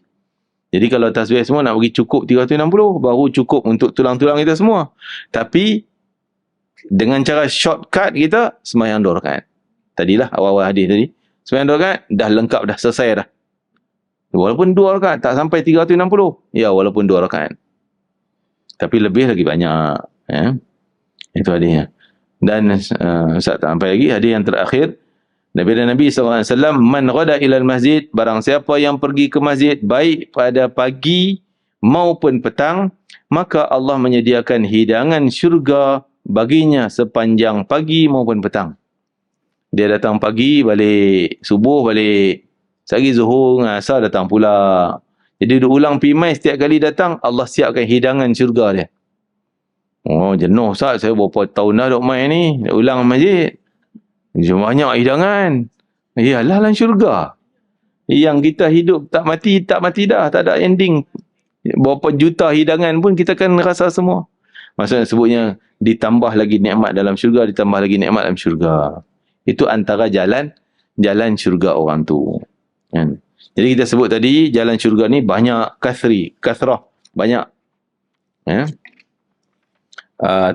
Speaker 1: Jadi kalau tasbih semua nak bagi cukup 360, baru cukup untuk tulang-tulang kita semua. Tapi dengan cara shortcut kita, sembahyang 2 rakaat. Tadilah awal-awal hadis tadi. Sembahyang 2 rakaat, dah lengkap, dah selesai dah. Walaupun 2 rakaat, tak sampai 360. Ya, walaupun 2 rakaat. Tapi lebih lagi banyak. Itu hadisnya. Dan Ustaz tak sampai lagi hadis yang terakhir, Daripada Nabi SAW, man ghada ilal masjid, barang siapa yang pergi ke masjid, baik pada pagi maupun petang, maka Allah menyediakan hidangan syurga baginya sepanjang pagi maupun petang. Dia datang pagi, balik subuh, balik. Sehari zuhur, asar datang pula. Jadi dia ulang pergi mai, setiap kali datang, Allah siapkan hidangan syurga dia. Oh, jenuh Ustaz, saya berapa tahun dah duk mai ni, dah ulang masjid. Banyak hidangan. Yalah dalam syurga. Yang kita hidup tak mati dah. Tak ada ending. Berapa juta hidangan pun kita akan rasa semua. Maksudnya sebutnya ditambah lagi nikmat dalam syurga, ditambah lagi nikmat dalam syurga. Itu antara jalan syurga orang tu. Kan? Jadi kita sebut tadi, jalan syurga ni banyak kathrah. Banyak. Ya?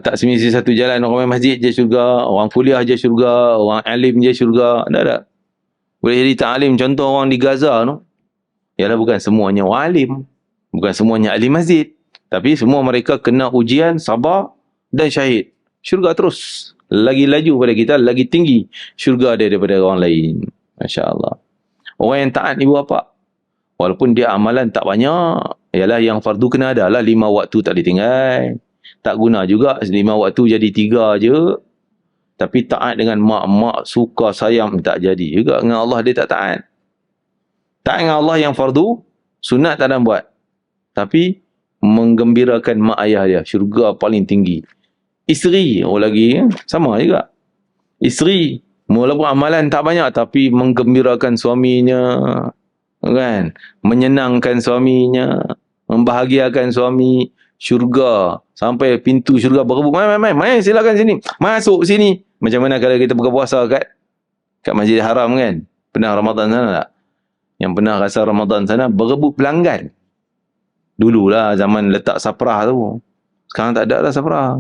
Speaker 1: Tak semesti satu jalan, orang main masjid je syurga, orang kuliah je syurga, orang alim je syurga. Tak. Boleh jadi tak alim. Contoh orang di Gaza tu. Ialah bukan semuanya orang alim. Bukan semuanya alim masjid. Tapi semua mereka kena ujian, sabar dan syahid. Syurga terus. Lagi laju pada kita, lagi tinggi syurga dia daripada orang lain. Masya Allah. Orang yang taat ibu bapa, walaupun dia amalan tak banyak, ialah yang fardu kena ada lah. 5 waktu tak ditinggal. Tak guna juga 5 waktu jadi 3 je. Tapi taat dengan mak-mak, suka sayang, tak jadi juga. Dengan Allah dia tak taat. Taat dengan Allah yang fardu, sunat tak ada buat. Tapi menggembirakan mak ayah dia, syurga paling tinggi. Isteri, lagi sama juga. Isteri, walaupun amalan tak banyak, tapi menggembirakan suaminya, kan? Menyenangkan suaminya, membahagiakan suami, syurga. Sampai pintu syurga berebut. Mai, silakan sini. Masuk sini. Macam mana kalau kita buka puasa kat Masjidil Haram kan? Pernah Ramadan sana tak? Yang pernah rasa Ramadan sana, berebut pelanggan. Dululah zaman letak saprah tu. Sekarang tak ada lah saprah.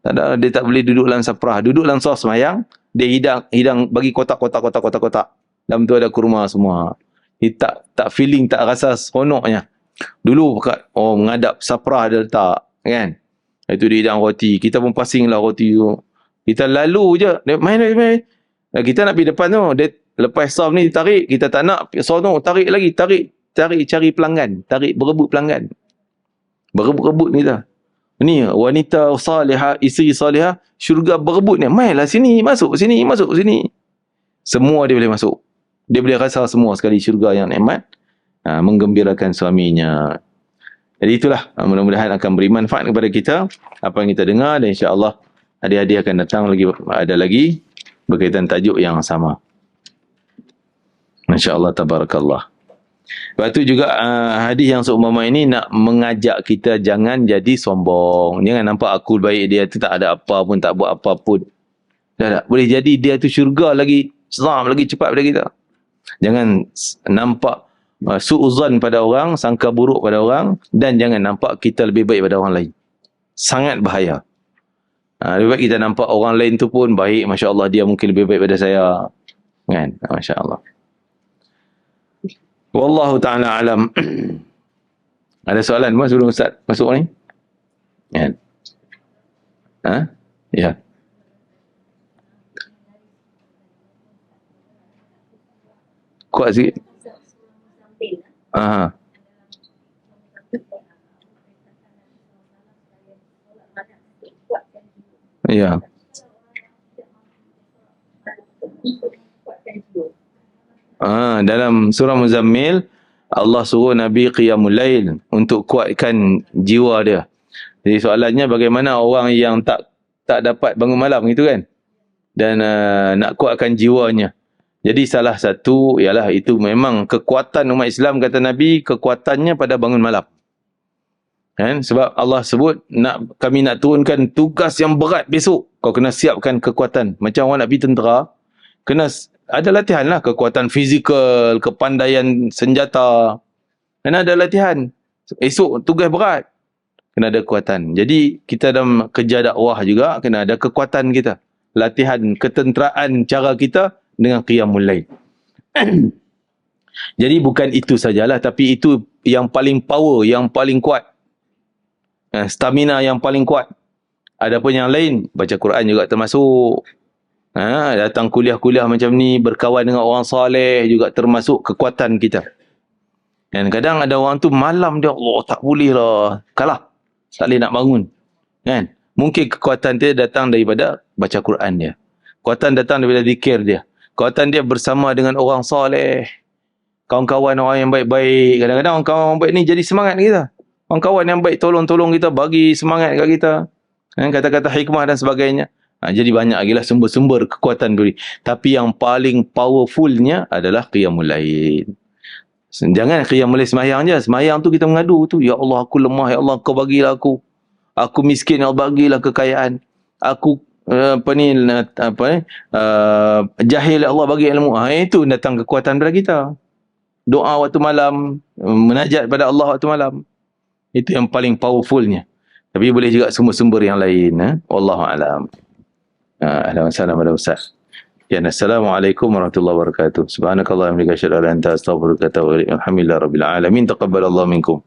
Speaker 1: Tak ada, dia tak boleh duduk dalam saprah. Duduk dalam sos semayang, dia hidang bagi kotak-kotak. Dalam tu ada kurma semua. Dia tak feeling, tak rasa seronoknya. Dulu menghadap saprah dia letak, kan? Itu dia hidang roti. Kita pun pasing lah roti tu. Kita lalu je. Dia main. Kita nak pergi depan tu. Dia lepas som ni tarik. Kita tak nak som tu. Tarik lagi. Tarik cari pelanggan. Tarik berebut pelanggan. Berebut-rebut ni dah. Ni wanita salihah, isteri salihah, syurga berebut ni. Mainlah sini. Masuk sini. Semua dia boleh masuk. Dia boleh rasa semua sekali syurga yang nikmat. Menggembirakan suaminya. Jadi itulah, mudah-mudahan akan beri manfaat kepada kita apa yang kita dengar, dan insya-Allah adik-adik akan datang ada lagi berkaitan tajuk yang sama. Masya-Allah, tabarakallah. Lepas tu juga hadis yang seumpama ini nak mengajak kita jangan jadi sombong. Jangan nampak aku baik dia tu tak ada apa pun, tak buat apa pun. Tak. Boleh jadi dia tu syurga lagi cepat pada kita. Jangan nampak su'uzan pada orang, sangka buruk pada orang, dan jangan nampak kita lebih baik pada orang lain. Sangat bahaya. Lebih baik kita nampak orang lain tu pun baik, Masya Allah, dia mungkin lebih baik pada saya. Kan? Masya Allah. Wallahu ta'ala alam. Ada soalan pun sebelum Ustaz masuk ni? Kan? Ya. Kuat sikit. Ya. Dalam surah Muzammil, Allah suruh Nabi qiyamul lail untuk kuatkan jiwa dia. Jadi soalannya, bagaimana orang yang tak dapat bangun malam gitu kan? Dan nak kuatkan jiwanya. Jadi salah satu ialah itu memang kekuatan umat Islam, kata Nabi, kekuatannya pada bangun malam. Kan? Sebab Allah sebut, kami nak turunkan tugas yang berat besok. Kau kena siapkan kekuatan. Macam orang nak pergi tentera, kena ada latihan lah. Kekuatan fizikal, kepandaian senjata. Kena ada latihan. Esok tugas berat, kena ada kekuatan. Jadi kita dalam kerja dakwah juga, kena ada kekuatan kita. Latihan ketenteraan cara kita dengan qiyamul lail. Jadi bukan itu sajalah, tapi itu yang paling power, yang paling kuat. Stamina yang paling kuat. Adapun yang lain, baca Quran juga termasuk. Datang kuliah-kuliah macam ni, berkawan dengan orang soleh juga termasuk kekuatan kita. Dan kadang ada orang tu malam dia, Allah tak boleh lah, kalah, tak boleh nak bangun. Kan? Mungkin kekuatan dia datang daripada baca Quran dia. Kekuatan datang daripada zikir dia. Kekuatan dia bersama dengan orang soleh, kawan-kawan orang yang baik-baik. Kadang-kadang orang kawan baik ni jadi semangat kita. Orang kawan yang baik tolong-tolong kita, bagi semangat kat kita. Kata-kata hikmah dan sebagainya. Jadi banyak lagi lah sumber-sumber kekuatan diri. Tapi yang paling powerfulnya adalah qiyamul lail. Jangan qiyamul lail semayang je. Semayang tu kita mengadu tu. Ya Allah, aku lemah. Ya Allah, kau bagilah aku. Aku miskin, ya Allah, bagilah kekayaan. Aku jahil, ya Allah, bagi ilmu. Itu datang kekuatan pada kita. Doa waktu malam, menajat pada Allah waktu malam. Itu yang paling powerfulnya. Tapi boleh juga sumber-sumber yang lain. Wallahu a'lam. Ahlan wa sahlan pada Ustaz. Assalamualaikum warahmatullahi wabarakatuh. Subhanakallahumma wa bihamdika asyhadu an la ilaha illa anta astaghfiruka wa atubu ilaik. Alhamdulillah rabbil alamin. Taqabbalallahu minkum.